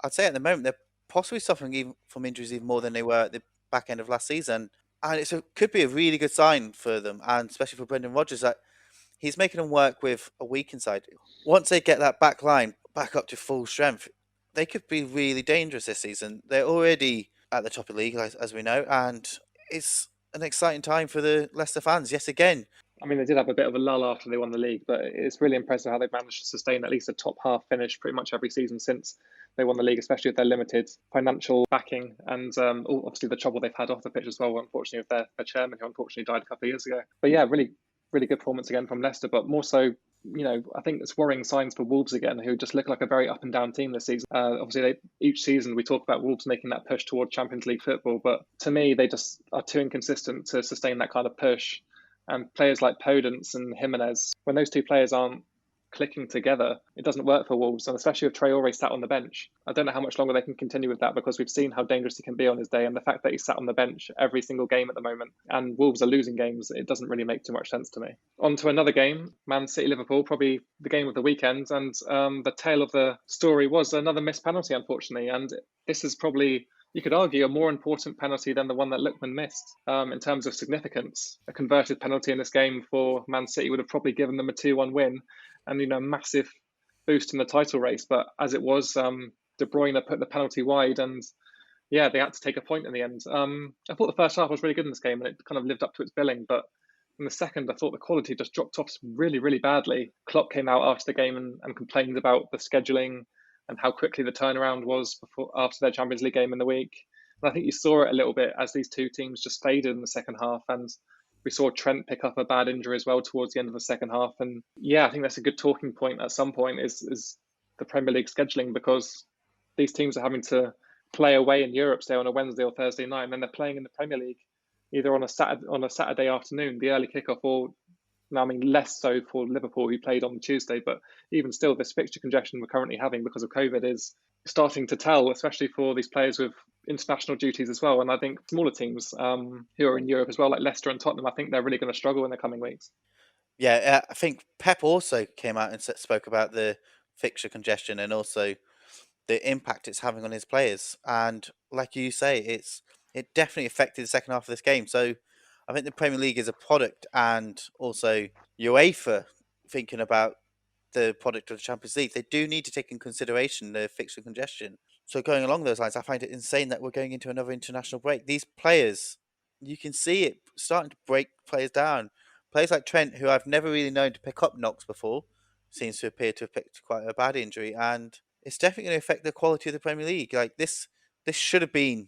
I'd say at the moment they're possibly suffering even from injuries even more than they were at the back end of last season, and could be a really good sign for them, and especially for Brendan Rodgers, that he's making them work with a weak inside. Once they get that back line back up to full strength, they could be really dangerous this season. They're already at the top of the league, as we know, and it's an exciting time for the Leicester fans yet again. I mean, they did have a bit of a lull after they won the league, but it's really impressive how they've managed to sustain at least a top half finish pretty much every season since they won the league, especially with their limited financial backing and obviously the trouble they've had off the pitch as well, unfortunately, with their chairman, who unfortunately died a couple of years ago. But yeah, really, really good performance again from Leicester, but more so, I think it's worrying signs for Wolves again, who just look like a very up and down team this season. Obviously, each season we talk about Wolves making that push toward Champions League football, but to me, they just are too inconsistent to sustain that kind of push. And players like Podence and Jimenez, when those two players aren't clicking together, it doesn't work for Wolves, and especially with Traore sat on the bench. I don't know how much longer they can continue with that, because we've seen how dangerous he can be on his day, and the fact that he's sat on the bench every single game at the moment and Wolves are losing games, it doesn't really make too much sense to me. On to another game, Man City-Liverpool, probably the game of the weekend, and the tale of the story was another missed penalty, unfortunately, and this is probably, you could argue, a more important penalty than the one that Lookman missed in terms of significance. A converted penalty in this game for Man City would have probably given them a 2-1 win and a massive boost in the title race. But as it was, De Bruyne put the penalty wide, and yeah, they had to take a point in the end. I thought the first half was really good in this game, and it kind of lived up to its billing. But in the second, I thought the quality just dropped off really, really badly. Klopp came out after the game and complained about the scheduling and how quickly the turnaround was after their Champions League game in the week. And I think you saw it a little bit as these two teams just faded in the second half. And we saw Trent pick up a bad injury as well towards the end of the second half. And yeah, I think that's a good talking point at some point is the Premier League scheduling, because these teams are having to play away in Europe, say on a Wednesday or Thursday night, and then they're playing in the Premier League either on a Saturday afternoon, the early kickoff, or now, I mean, less so for Liverpool, who played on Tuesday, but even still, this fixture congestion we're currently having because of COVID is starting to tell, especially for these players with international duties as well. And I think smaller teams who are in Europe as well, like Leicester and Tottenham, I think they're really going to struggle in the coming weeks. Yeah, I think Pep also came out and spoke about the fixture congestion and also the impact it's having on his players. And like you say, it definitely affected the second half of this game. So I think the Premier League is a product, and also UEFA thinking about the product of the Champions League. They do need to take in consideration the fixture congestion. So going along those lines, I find it insane that we're going into another international break. These players, you can see it starting to break players down. Players like Trent, who I've never really known to pick up knocks before, seems to appear to have picked quite a bad injury, and it's definitely going to affect the quality of the Premier League. Like this should have been,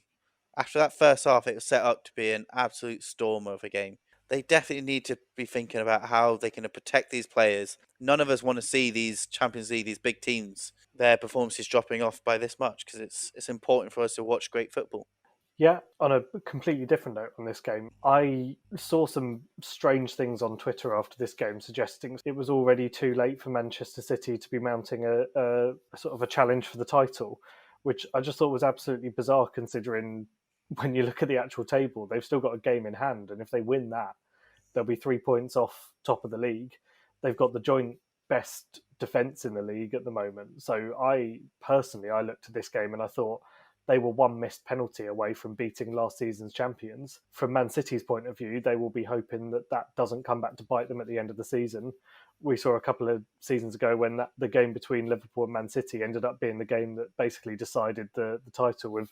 after that first half, it was set up to be an absolute stormer of a game. They definitely need to be thinking about how they can protect these players. None of us want to see these Champions League, these big teams, their performances dropping off by this much, because it's important for us to watch great football. Yeah, on a completely different note on this game, I saw some strange things on Twitter after this game suggesting it was already too late for Manchester City to be mounting a sort of a challenge for the title, which I just thought was absolutely bizarre considering when you look at the actual table, they've still got a game in hand, and if they win that, they'll be 3 points off top of the league. They've got the joint best defence in the league at the moment. So I looked at this game and I thought they were one missed penalty away from beating last season's champions. From Man City's point of view, they will be hoping that that doesn't come back to bite them at the end of the season. We saw a couple of seasons ago when the game between Liverpool and Man City ended up being the game that basically decided the title, with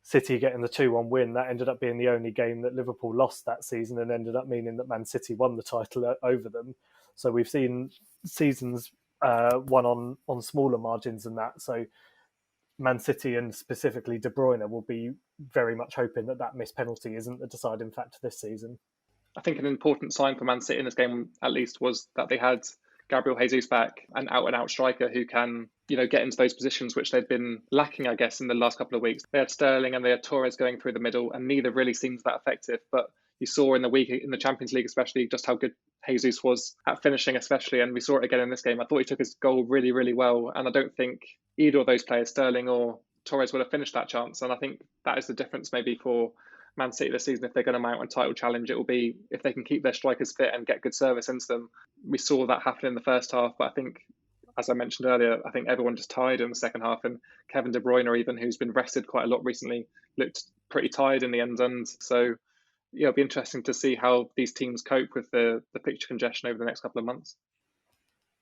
City getting the 2-1 win. That ended up being the only game that Liverpool lost that season, and ended up meaning that Man City won the title over them. So we've seen seasons won on smaller margins than that. So Man City, and specifically De Bruyne, will be very much hoping that missed penalty isn't the deciding factor this season. I think an important sign for Man City in this game, at least, was that they had Gabriel Jesus back, an out-and-out striker who can, get into those positions which they'd been lacking, I guess, in the last couple of weeks. They had Sterling and they had Torres going through the middle, and neither really seems that effective. But you saw in the Champions League especially, just how good Jesus was at finishing especially, and we saw it again in this game. I thought he took his goal really, really well, and I don't think either of those players, Sterling or Torres, would have finished that chance. And I think that is the difference maybe for Man City this season. If they're going to mount a title challenge, it will be if they can keep their strikers fit and get good service into them. We saw that happen in the first half, but I think, as I mentioned earlier, I think everyone just tired in the second half, and Kevin De Bruyne, even, who's been rested quite a lot recently, looked pretty tired in the end. And so, it'll be interesting to see how these teams cope with the fixture congestion over the next couple of months.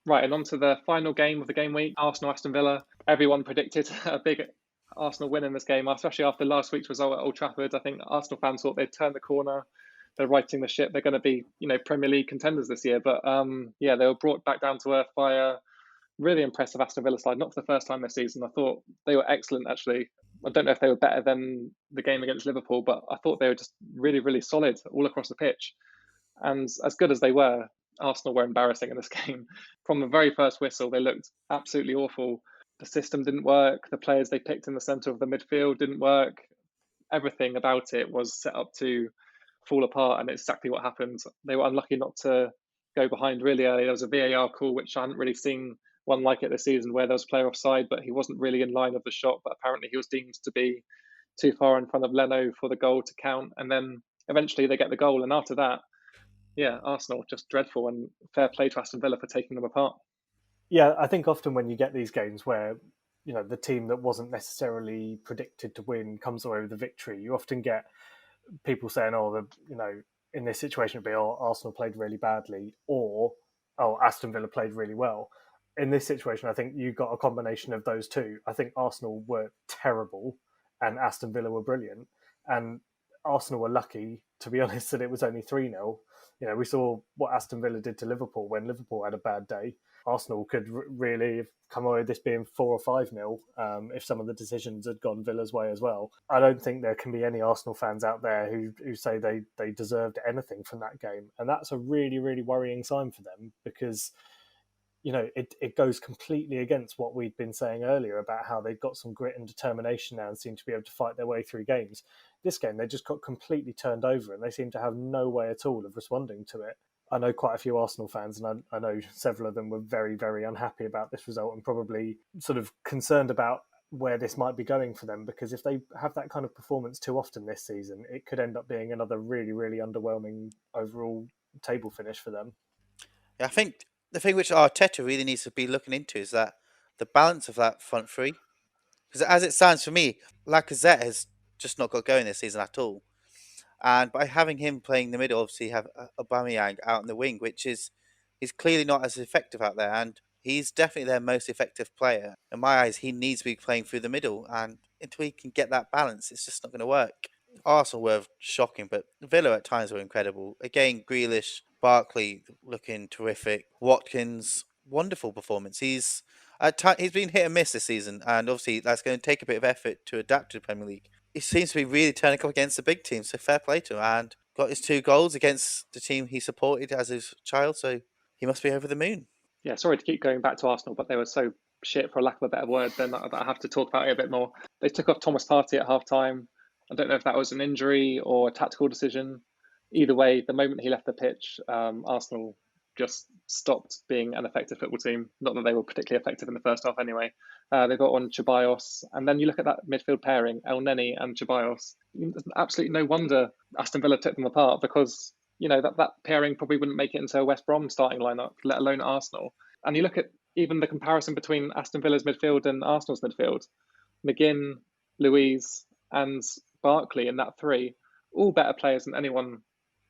Right, and on to the final game of the game week, Arsenal-Aston Villa. Everyone predicted a big Arsenal win in this game, especially after last week's result at Old Trafford. I think Arsenal fans thought they'd turn the corner. They're righting the ship. They're going to be, Premier League contenders this year. But they were brought back down to earth by a really impressive Aston Villa side. Not for the first time this season. I thought they were excellent, actually. I don't know if they were better than the game against Liverpool, but I thought they were just really, really solid all across the pitch. And as good as they were, Arsenal were embarrassing in this game. From the very first whistle, they looked absolutely awful. The system didn't work. The players they picked in the centre of the midfield didn't work. Everything about it was set up to fall apart, and it's exactly what happened. They were unlucky not to go behind really early. There was a VAR call, which I hadn't really seen one like it this season, where there was a player offside, but he wasn't really in line of the shot. But apparently he was deemed to be too far in front of Leno for the goal to count. And then eventually they get the goal. And after that, Arsenal just dreadful, and fair play to Aston Villa for taking them apart. Yeah, I think often when you get these games where the team that wasn't necessarily predicted to win comes away with the victory, you often get people saying, in this situation, it'd be, Arsenal played really badly, or, Aston Villa played really well. In this situation, I think you got a combination of those two. I think Arsenal were terrible and Aston Villa were brilliant. And Arsenal were lucky, to be honest, that it was only 3-0. We saw what Aston Villa did to Liverpool when Liverpool had a bad day. Arsenal could really have come away with this being 4 or 5-0 if some of the decisions had gone Villa's way as well. I don't think there can be any Arsenal fans out there who say they deserved anything from that game. And that's a really, really worrying sign for them, because it goes completely against what we'd been saying earlier about how they've got some grit and determination now and seem to be able to fight their way through games. This game, they just got completely turned over, and they seem to have no way at all of responding to it. I know quite a few Arsenal fans, and I know several of them were very, very unhappy about this result, and probably sort of concerned about where this might be going for them, because if they have that kind of performance too often this season, it could end up being another really, really underwhelming overall table finish for them. Yeah, I think the thing which Arteta really needs to be looking into is that the balance of that front three. Because as it stands for me, Lacazette has just not got going this season at all. And by having him playing the middle, obviously you have Aubameyang out in the wing, which is he's clearly not as effective out there, and he's definitely their most effective player. In my eyes, he needs to be playing through the middle, and until he can get that balance, it's just not going to work. Arsenal were shocking, but Villa at times were incredible. Again, Grealish, Barkley looking terrific. Watkins, wonderful performance. He's been hit and miss this season, and obviously that's going to take a bit of effort to adapt to the Premier League. He seems to be really turning up against the big team, so fair play to him. And got his 2 goals against the team he supported as his child, so he must be over the moon. Yeah, sorry to keep going back to Arsenal, but they were so shit, for lack of a better word, then that I have to talk about it a bit more. They took off Thomas Partey at half time. I don't know if that was an injury or a tactical decision. Either way, the moment he left the pitch, Arsenal just stopped being an effective football team. Not that they were particularly effective in the first half anyway. They got on Ceballos, and then you look at that midfield pairing, El Neni and Ceballos. Absolutely no wonder Aston Villa took them apart, because that pairing probably wouldn't make it into a West Brom starting lineup, let alone Arsenal. And you look at even the comparison between Aston Villa's midfield and Arsenal's midfield. McGinn, Louise, and Barkley in that 3, all better players than anyone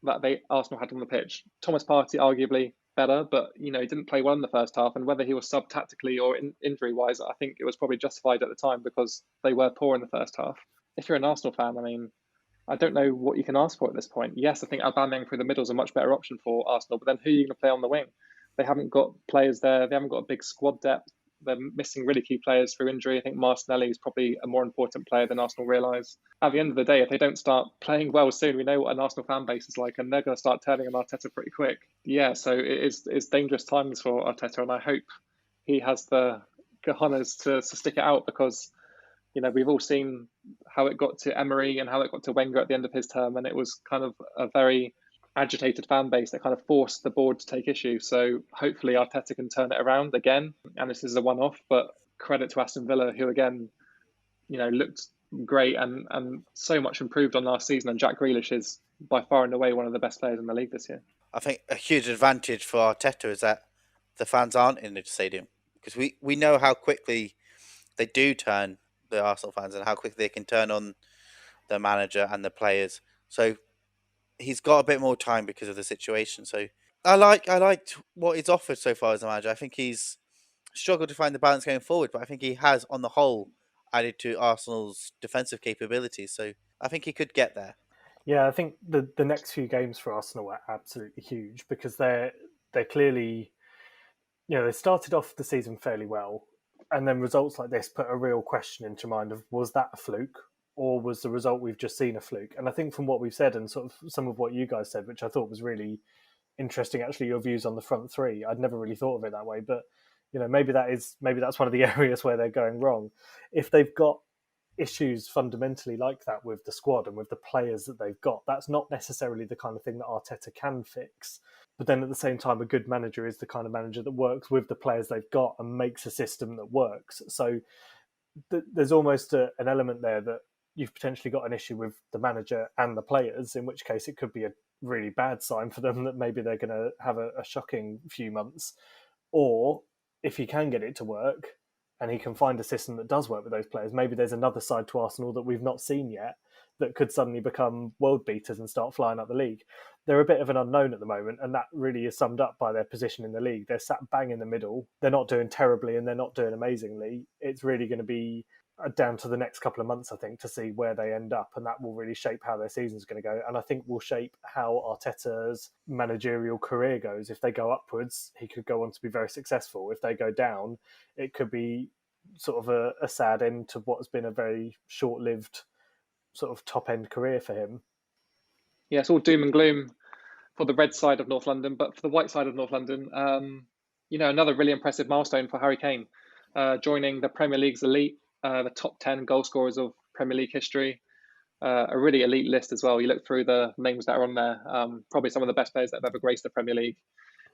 that Arsenal had on the pitch. Thomas Partey arguably better, but he didn't play well in the first half, and whether he was sub tactically or injury wise, I think it was probably justified at the time because they were poor in the first half. If you're an Arsenal fan, I don't know what you can ask for at this point. Yes, I think Aubameyang through the middle is a much better option for Arsenal, but then who are you going to play on the wing? They haven't got players there. They haven't got a big squad depth. They're missing really key players through injury. I think Martinelli is probably a more important player than Arsenal realise. At the end of the day, if they don't start playing well soon, we know what an Arsenal fan base is like, and they're going to start turning on Arteta pretty quick. Yeah, so it's dangerous times for Arteta, and I hope he has the cojones to stick it out, because we've all seen how it got to Emery and how it got to Wenger at the end of his term, and it was kind of a very agitated fan base that kind of forced the board to take issue. So hopefully Arteta can turn it around again, and this is a one-off, but credit to Aston Villa, who again, looked great and so much improved on last season, and Jack Grealish is by far and away one of the best players in the league this year. I think a huge advantage for Arteta is that the fans aren't in the stadium, because we know how quickly they do turn, the Arsenal fans, and how quickly they can turn on the manager and the players. So he's got a bit more time because of the situation. So I liked what he's offered so far as a manager. I think he's struggled to find the balance going forward, but I think he has, on the whole, added to Arsenal's defensive capabilities. So I think he could get there. Yeah, I think the next few games for Arsenal are absolutely huge, because they're clearly, they started off the season fairly well, and then results like this put a real question into mind of, was that a fluke, or was the result we've just seen a fluke? And I think from what we've said and sort of some of what you guys said, which I thought was really interesting, actually, your views on the front 3, I'd never really thought of it that way, but maybe that's one of the areas where they're going wrong. If they've got issues fundamentally like that with the squad and with the players that they've got, that's not necessarily the kind of thing that Arteta can fix. But then at the same time, a good manager is the kind of manager that works with the players they've got and makes a system that works. So there's almost an element there that you've potentially got an issue with the manager and the players, in which case it could be a really bad sign for them that maybe they're going to have a shocking few months. Or if he can get it to work and he can find a system that does work with those players, maybe there's another side to Arsenal that we've not seen yet that could suddenly become world beaters and start flying up the league. They're a bit of an unknown at the moment, and that really is summed up by their position in the league. They're sat bang in the middle. They're not doing terribly and they're not doing amazingly. It's really going to be down to the next couple of months, I think, to see where they end up, and that will really shape how their season's going to go, and I think will shape how Arteta's managerial career goes. If they go upwards, he could go on to be very successful. If they go down, it could be sort of a sad end to what has been a very short-lived sort of top-end career for him. Yeah, it's all doom and gloom for the red side of North London, but for the white side of North London, another really impressive milestone for Harry Kane, joining the Premier League's elite, the top 10 goal scorers of Premier League history, a really elite list as well. You look through the names that are on there, probably some of the best players that have ever graced the Premier League.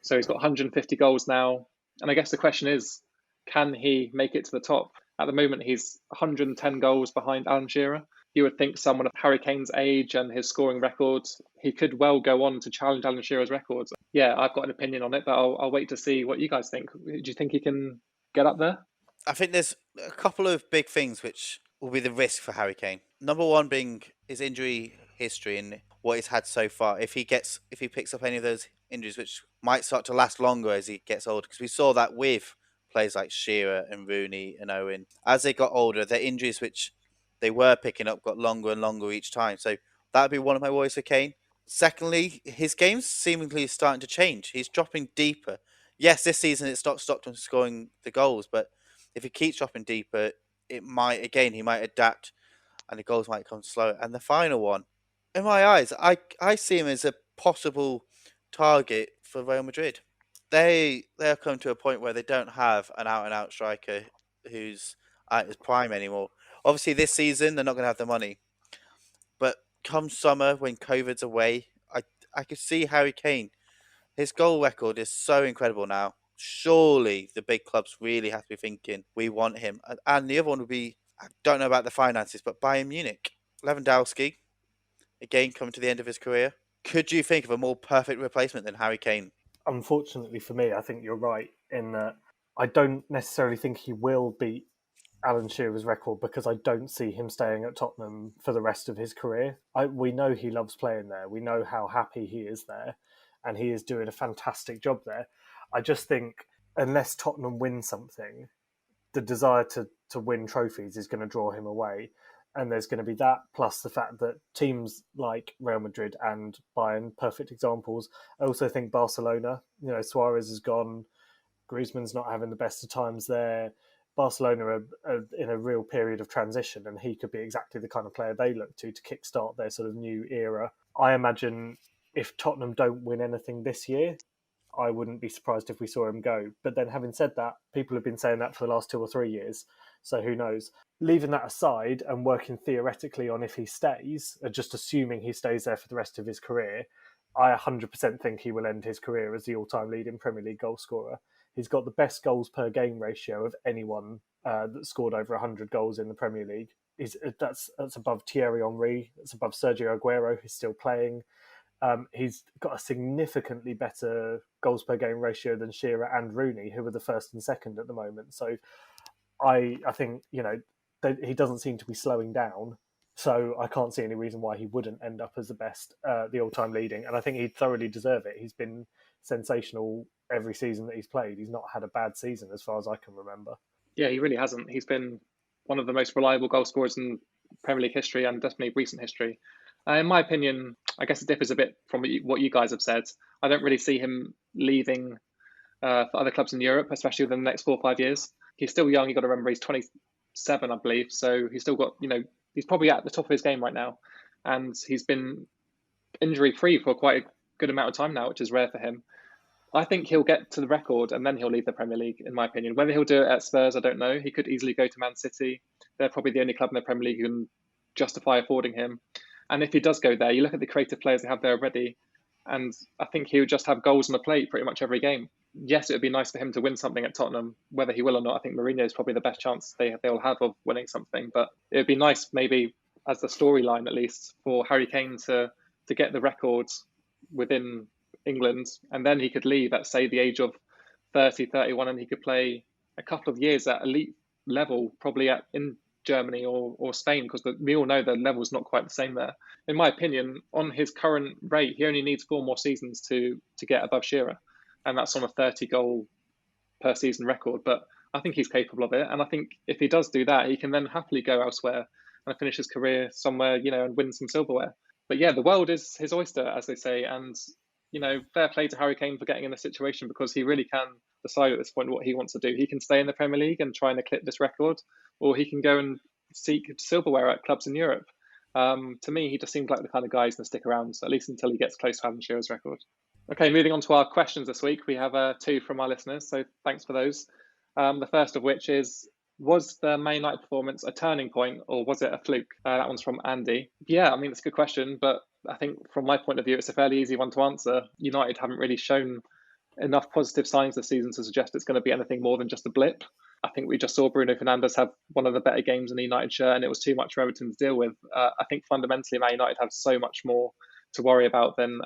So he's got 150 goals now, and I guess the question is, can he make it to the top? At the moment, he's 110 goals behind Alan Shearer. You would think someone of Harry Kane's age and his scoring record, he could well go on to challenge Alan Shearer's records. Yeah, I've got an opinion on it, but I'll wait to see what you guys think. Do you think he can get up there? I think there's a couple of big things which will be the risk for Harry Kane. Number one being his injury history and what he's had so far. If he picks up any of those injuries, which might start to last longer as he gets older, because we saw that with players like Shearer and Rooney and Owen. As they got older, their injuries which they were picking up got longer and longer each time. So that would be one of my worries for Kane. Secondly, his game's seemingly starting to change. He's dropping deeper. Yes, this season it's not stopped him scoring the goals, but if he keeps dropping deeper, he might adapt and the goals might come slower. And the final one, in my eyes, I see him as a possible target for Real Madrid. They'll come to a point where they don't have an out and out striker who's at his prime anymore. Obviously, this season they're not going to have the money, but come summer when COVID's away, I could see Harry Kane. His goal record is so incredible now. Surely the big clubs really have to be thinking we want him. And the other one would be, I don't know about the finances, but Bayern Munich. Lewandowski, again coming to the end of his career. Could you think of a more perfect replacement than Harry Kane? Unfortunately for me, I think you're right in that I don't necessarily think he will beat Alan Shearer's record because I don't see him staying at Tottenham for the rest of his career. We know he loves playing there. We know how happy he is there, and he is doing a fantastic job there. I just think unless Tottenham win something, the desire to win trophies is going to draw him away. And there's going to be that, plus the fact that teams like Real Madrid and Bayern, perfect examples. I also think Barcelona, Suarez has gone, Griezmann's not having the best of times there. Barcelona are in a real period of transition, and he could be exactly the kind of player they look to kickstart their sort of new era. I imagine if Tottenham don't win anything this year, I wouldn't be surprised if we saw him go. But then having said that, people have been saying that for the last 2 or 3 years. So who knows? Leaving that aside and working theoretically on if he stays, just assuming he stays there for the rest of his career, I 100% think he will end his career as the all-time leading Premier League goal scorer. He's got the best goals per game ratio of anyone that scored over 100 goals in the Premier League. That's above Thierry Henry. That's above Sergio Aguero, who's still playing. He's got a significantly better goals per game ratio than Shearer and Rooney, who are the first and second at the moment. So I think, he doesn't seem to be slowing down. So I can't see any reason why he wouldn't end up as the best, the all-time leading. And I think he'd thoroughly deserve it. He's been sensational every season that he's played. He's not had a bad season as far as I can remember. Yeah, he really hasn't. He's been one of the most reliable goal scorers in Premier League history and definitely recent history. In my opinion, I guess it differs a bit from what you guys have said. I don't really see him leaving for other clubs in Europe, especially within the next 4 or 5 years. He's still young. You've got to remember he's 27, I believe. So he's still got, he's probably at the top of his game right now. And he's been injury-free for quite a good amount of time now, which is rare for him. I think he'll get to the record and then he'll leave the Premier League, in my opinion. Whether he'll do it at Spurs, I don't know. He could easily go to Man City. They're probably the only club in the Premier League who can justify affording him. And if he does go there, you look at the creative players they have there already, and I think he would just have goals on the plate pretty much every game. Yes, it would be nice for him to win something at Tottenham. Whether he will or not, I think Mourinho is probably the best chance they'll have of winning something. But it would be nice, maybe as the storyline at least, for Harry Kane to get the records within England, and then he could leave at, say, the age of 30, 31, and he could play a couple of years at elite level, probably in Germany or Spain, because we all know the level's not quite the same there. In my opinion, on his current rate, he only needs 4 more seasons to get above Shearer, and that's on a 30 goal per season record. But I think he's capable of it, and I think if he does do that, he can then happily go elsewhere and finish his career somewhere, and win some silverware. But yeah, the world is his oyster, as they say, and fair play to Harry Kane for getting in this situation, because he really can decide at this point what he wants to do. He can stay in the Premier League and try and eclipse this record, or he can go and seek silverware at clubs in Europe. To me, he just seems like the kind of guy who's going to stick around, at least until he gets close to Alan Shearer's record. Okay, moving on to our questions this week. We have 2 from our listeners, so thanks for those. The first of which is, was the Man United performance a turning point, or was it a fluke? That one's from Andy. Yeah, I mean, it's a good question, but I think from my point of view, it's a fairly easy one to answer. United haven't really shown enough positive signs this season to suggest it's going to be anything more than just a blip. I think we just saw Bruno Fernandes have one of the better games in the United shirt, and it was too much for Everton to deal with. I think fundamentally Man United have so much more to worry about than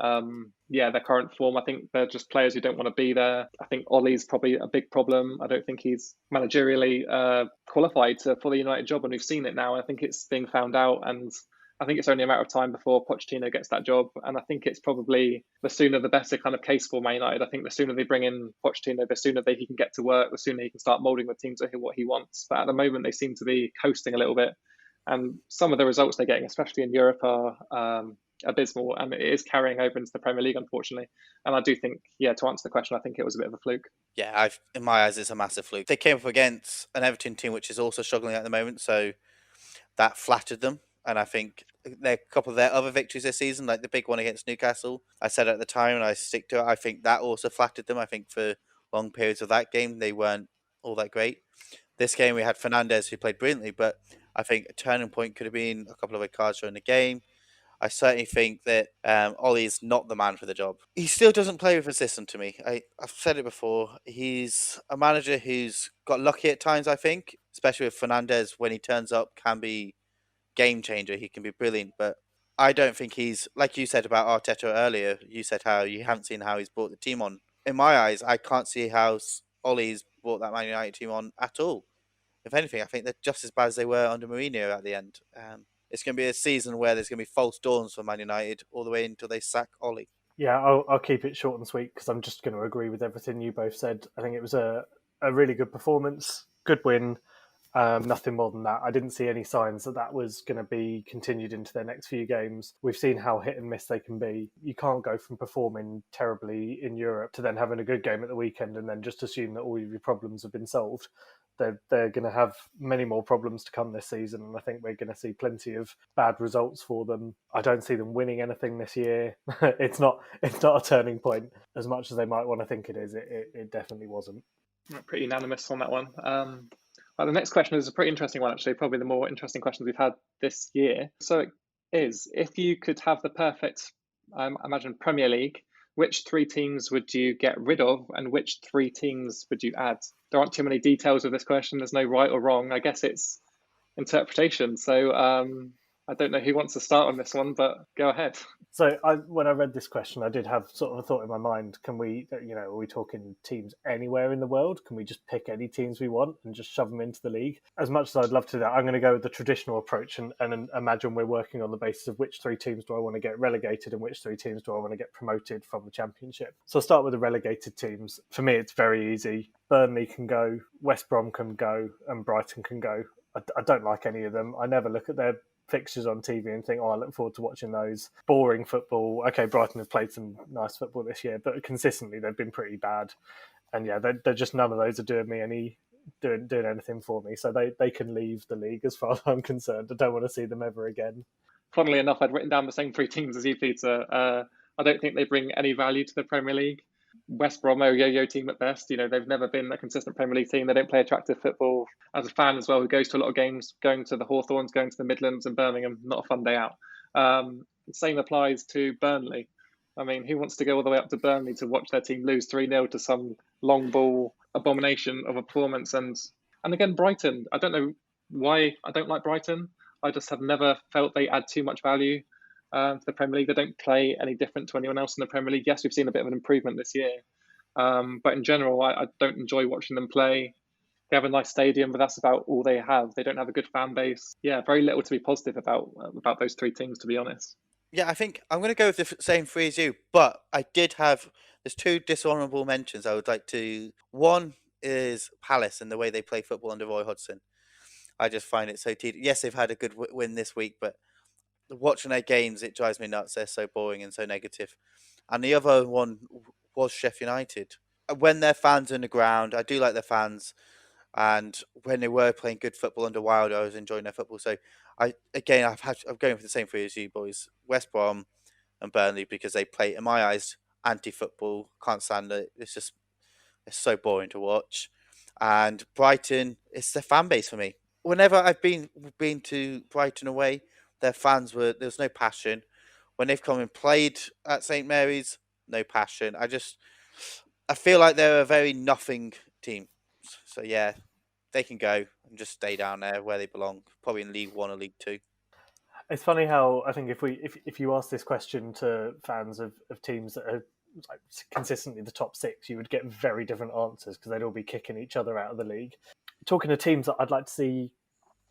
their current form. I think they're just players who don't want to be there. I think Ollie's probably a big problem. I don't think he's managerially qualified for the United job, and we've seen it now. I think it's being found out, and I think it's only a matter of time before Pochettino gets that job. And I think it's probably the sooner the better kind of case for Man United. I think the sooner they bring in Pochettino, the sooner he can get to work, the sooner he can start moulding the team to what he wants. But at the moment, they seem to be coasting a little bit. And some of the results they're getting, especially in Europe, are abysmal. And it is carrying over into the Premier League, unfortunately. And I do think, to answer the question, I think it was a bit of a fluke. Yeah, in my eyes, it's a massive fluke. They came up against an Everton team which is also struggling at the moment, so that flattered them. And I think a couple of their other victories this season, like the big one against Newcastle, I said at the time, and I stick to it, I think that also flattered them. I think for long periods of that game, they weren't all that great. This game, we had Fernandes, who played brilliantly, but I think a turning point could have been a couple of red cards during the game. I certainly think that Ollie is not the man for the job. He still doesn't play with a system to me. I've said it before. He's a manager who's got lucky at times, I think, especially with Fernandes when he turns up, can be game changer. He can be brilliant, but I don't think he's, like you said about Arteta earlier, you said how you haven't seen how he's brought the team on. In my eyes, I can't see how Ollie's brought that Man United team on at all. If anything, I think they're just as bad as they were under Mourinho at the end. It's going to be a season where there's going to be false dawns for Man United all the way until they sack Ollie. Yeah, I'll keep it short and sweet because I'm just going to agree with everything you both said. I think it was a really good performance, good win, nothing more than that. I didn't see any signs that was going to be continued into their next few games. We've seen how hit and miss they can be. You can't go from performing terribly in Europe to then having a good game at the weekend and then just assume that all your problems have been solved. They're going to have many more problems to come this season, and I think we're going to see plenty of bad results for them. I don't see them winning anything this year. It's not a turning point as much as they might want to think it is. It definitely wasn't. Pretty unanimous on that one. The next question is a pretty interesting one, actually. Probably the more interesting questions we've had this year. So it is, if you could have the perfect, imagine Premier League, which three teams would you get rid of and which three teams would you add? There aren't too many details of this question. There's no right or wrong. I guess it's interpretation. So I don't know who wants to start on this one, but go ahead. So when I read this question, I did have sort of a thought in my mind. Can we, are we talking teams anywhere in the world? Can we just pick any teams we want and just shove them into the league? As much as I'd love to do that, I'm going to go with the traditional approach and imagine we're working on the basis of which three teams do I want to get relegated and which three teams do I want to get promoted from the Championship. So I'll start with the relegated teams. For me, it's very easy. Burnley can go, West Brom can go, and Brighton can go. I don't like any of them. I never look at their fixtures on TV and think, I look forward to watching those. Boring football. Okay, Brighton have played some nice football this year, but consistently they've been pretty bad. And they're just, none of those are doing anything for me. So they can leave the league as far as I'm concerned. I don't want to see them ever again. Funnily enough, I'd written down the same three teams as you, Peter. I don't think they bring any value to the Premier League. West Brom are a yo-yo team at best. They've never been a consistent Premier League team. They don't play attractive football. As a fan as well, who goes to a lot of games, going to the Hawthorns, going to the Midlands and Birmingham, not a fun day out. The same applies to Burnley. I mean, who wants to go all the way up to Burnley to watch their team lose 3-0 to some long ball abomination of a performance? And again, Brighton. I don't know why I don't like Brighton. I just have never felt they add too much value to the Premier League. They don't play any different to anyone else in the Premier League. Yes, we've seen a bit of an improvement this year. But in general, I don't enjoy watching them play. They have a nice stadium, but that's about all they have. They don't have a good fan base. Yeah, very little to be positive about those three teams, to be honest. Yeah, I think I'm going to go with the same three as you, but there's two dishonourable mentions I would like to. One is Palace and the way they play football under Roy Hodgson. I just find it so tedious. Yes, they've had a good win this week, but watching their games, it drives me nuts. They're so boring and so negative. And the other one was Sheffield United. When their fans are in the ground, I do like their fans. And when they were playing good football under Wilder, I was enjoying their football. So I'm going for the same three as you boys: West Brom and Burnley, because they play, in my eyes, anti-football. Can't stand it. It's so boring to watch. And Brighton, it's their fan base for me. Whenever I've been to Brighton away, their fans there was no passion. When they've come and played at St Mary's, no passion. I feel like they're a very nothing team. So yeah, they can go and just stay down there where they belong, probably in League 1 or League 2. It's funny how I think if you ask this question to fans of teams that are like consistently the top six, you would get very different answers because they'd all be kicking each other out of the league. Talking to teams that I'd like to see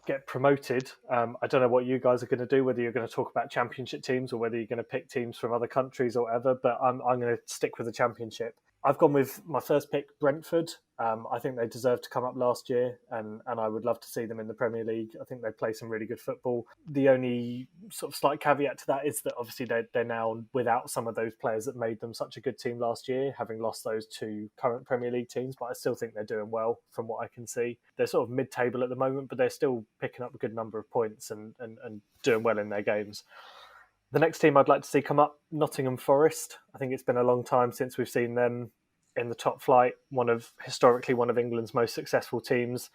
get promoted, I don't know what you guys are going to do, whether you're going to talk about championship teams or whether you're going to pick teams from other countries or whatever, but I'm going to stick with the championship. I've gone with my first pick, Brentford. I think they deserved to come up last year, and I would love to see them in the Premier League. I think they play some really good football. The only sort of slight caveat to that is that obviously they're now without some of those players that made them such a good team last year, having lost those two current Premier League teams, but I still think they're doing well from what I can see. They're sort of mid-table at the moment, but they're still picking up a good number of points and doing well in their games. The next team I'd like to see come up, Nottingham Forest. I think it's been a long time since we've seen them in the top flight, historically one of England's most successful teams.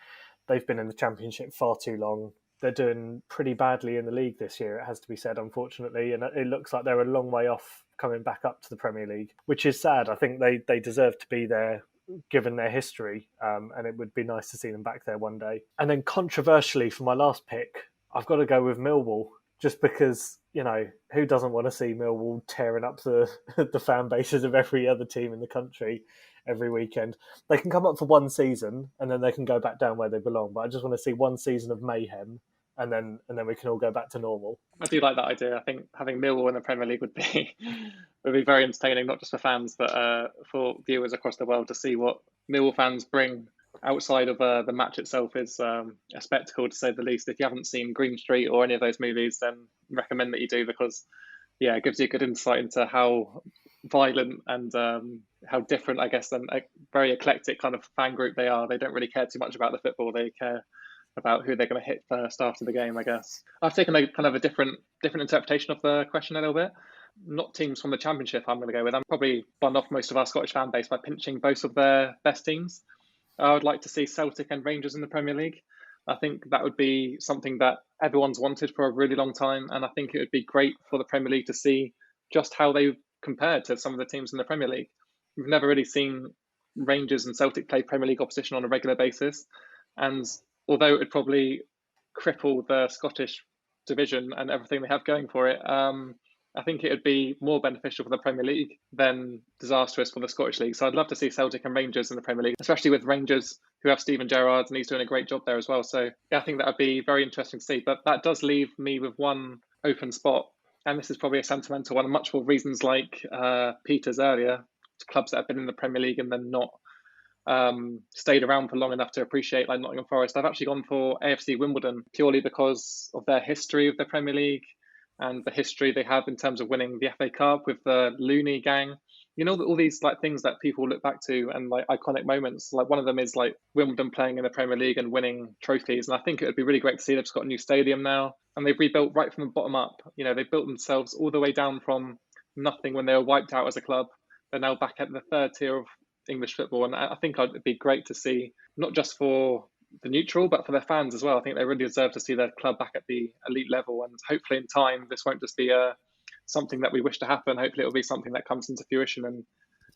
They've been in the Championship far too long. They're doing pretty badly in the league this year, it has to be said, unfortunately, and it looks like they're a long way off coming back up to the Premier League, which is sad. I think they deserve to be there given their history, and it would be nice to see them back there one day. And then controversially, for my last pick, I've got to go with Millwall, just because, you know, who doesn't want to see Millwall tearing up the fan bases of every other team in the country every weekend? They can come up for one season and then they can go back down where they belong. But I just want to see one season of mayhem, and then we can all go back to normal. I do like that idea. I think having Millwall in the Premier League would be very entertaining, not just for fans, but for viewers across the world to see what Millwall fans bring outside of the match itself. Is a spectacle, to say the least. If you haven't seen Green Street or any of those movies, then recommend that you do, because it gives you a good insight into how violent and how different, I guess, than a very eclectic kind of fan group they are. They don't really care too much about the football. They care about who they're going to hit first after the game, I guess. I've taken a kind of a different interpretation of the question a little bit. Not teams from the Championship I'm going to go with. I'm probably bun off most of our Scottish fan base by pinching both of their best teams. I would like to see Celtic and Rangers in the Premier League. I think that would be something that everyone's wanted for a really long time, and I think it would be great for the Premier League to see just how they compared to some of the teams in the Premier League. We've never really seen Rangers and Celtic play Premier League opposition on a regular basis, and although it would probably cripple the Scottish division and everything they have going for it, I think it would be more beneficial for the Premier League than disastrous for the Scottish League. So I'd love to see Celtic and Rangers in the Premier League, especially with Rangers, who have Steven Gerrard, and he's doing a great job there as well. So I think that would be very interesting to see. But that does leave me with one open spot, and this is probably a sentimental one, much for reasons like Peter's earlier, clubs that have been in the Premier League and then not stayed around for long enough to appreciate, like Nottingham Forest. I've actually gone for AFC Wimbledon purely because of their history of the Premier League and the history they have in terms of winning the FA Cup with the Looney gang. You know, all these like things that people look back to and like iconic moments. Like one of them is like Wimbledon playing in the Premier League and winning trophies. And I think it would be really great to see. They've just got a new stadium now, and they've rebuilt right from the bottom up. You know, they built themselves all the way down from nothing when they were wiped out as a club. They're now back at the third tier of English football, and I think it'd be great to see, not just for the neutral, but for their fans as well. I think they really deserve to see their club back at the elite level, and hopefully in time this won't just be something that we wish to happen. Hopefully it'll be something that comes into fruition, and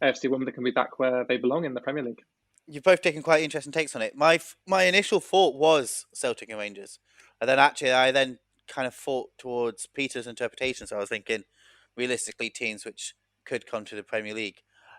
AFC Wimbledon can be back where they belong in the Premier League. You've both taken quite interesting takes on it. My initial thought was Celtic and Rangers, and then actually I then kind of thought towards Peter's interpretation. So I was thinking, realistically, teams which could come to the Premier League.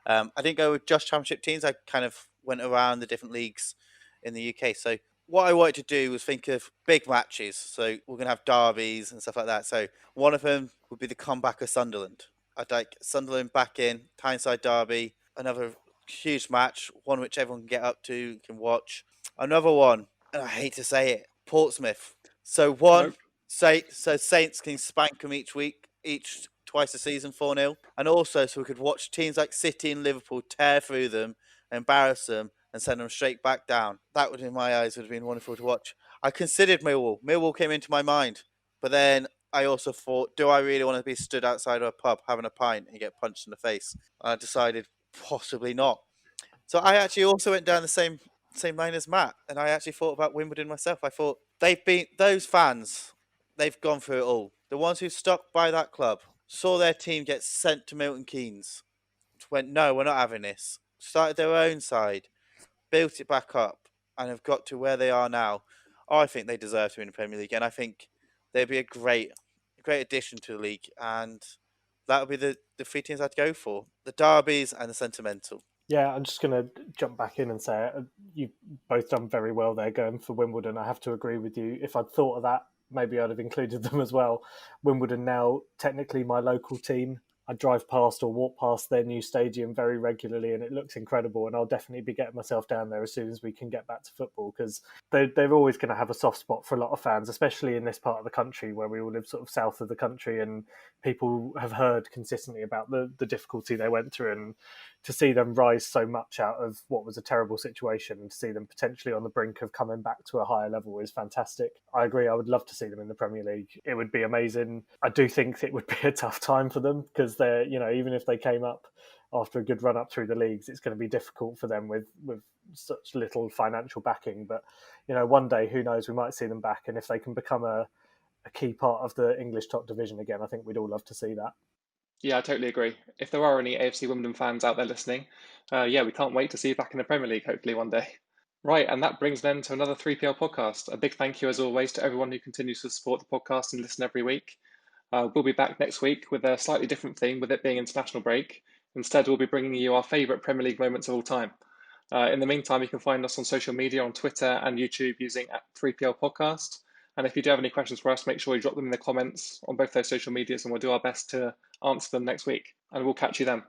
I didn't go with just Championship teams. I kind of went around the different leagues in the UK. So what I wanted to do was think of big matches. So we're going to have derbies and stuff like that. So one of them would be the comeback of Sunderland. I'd like Sunderland back in, Tyneside derby, another huge match, one which everyone can get up to, can watch. Another one, and I hate to say it, Portsmouth. So one, so Saints can spank them twice a season, 4-0. And also so we could watch teams like City and Liverpool tear through them, embarrass them, and send them straight back down. That would, in my eyes, would have been wonderful to watch. I considered Millwall. Millwall came into my mind. But then I also thought, do I really want to be stood outside of a pub having a pint and get punched in the face? And I decided possibly not. So I actually also went down the same line as Matt. And I actually thought about Wimbledon myself. I thought those fans, they've gone through it all. The ones who stuck by that club, saw their team get sent to Milton Keynes, went, no, we're not having this. Started their own side, built it back up, and have got to where they are now. I think they deserve to be in the Premier League, and I think they'd be a great great addition to the league, and that would be the three teams I'd go for: the derbies and the sentimental. Yeah, I'm just going to jump back in and say you've both done very well there going for Wimbledon. I have to agree with you. If I'd thought of that, maybe I'd have included them as well. Wimbledon now technically my local team. I drive past or walk past their new stadium very regularly, and it looks incredible. And I'll definitely be getting myself down there as soon as we can get back to football, because they're always going to have a soft spot for a lot of fans, especially in this part of the country where we all live sort of south of the country, and people have heard consistently about the difficulty they went through. And to see them rise so much out of what was a terrible situation and to see them potentially on the brink of coming back to a higher level is fantastic. I agree. I would love to see them in the Premier League. It would be amazing. I do think it would be a tough time for them because they're, even if they came up after a good run up through the leagues, it's going to be difficult for them with such little financial backing. But, one day, who knows, we might see them back. And if they can become a key part of the English top division again, I think we'd all love to see that. Yeah, I totally agree. If there are any AFC Wimbledon fans out there listening, we can't wait to see you back in the Premier League, hopefully one day. Right, and that brings then to another 3PL podcast. A big thank you, as always, to everyone who continues to support the podcast and listen every week. We'll be back next week with a slightly different theme, with it being international break. Instead, we'll be bringing you our favourite Premier League moments of all time. In the meantime, you can find us on social media, on Twitter and YouTube using @3PL Podcast. And if you do have any questions for us, make sure you drop them in the comments on both those social medias and we'll do our best to answer them next week. And we'll catch you then.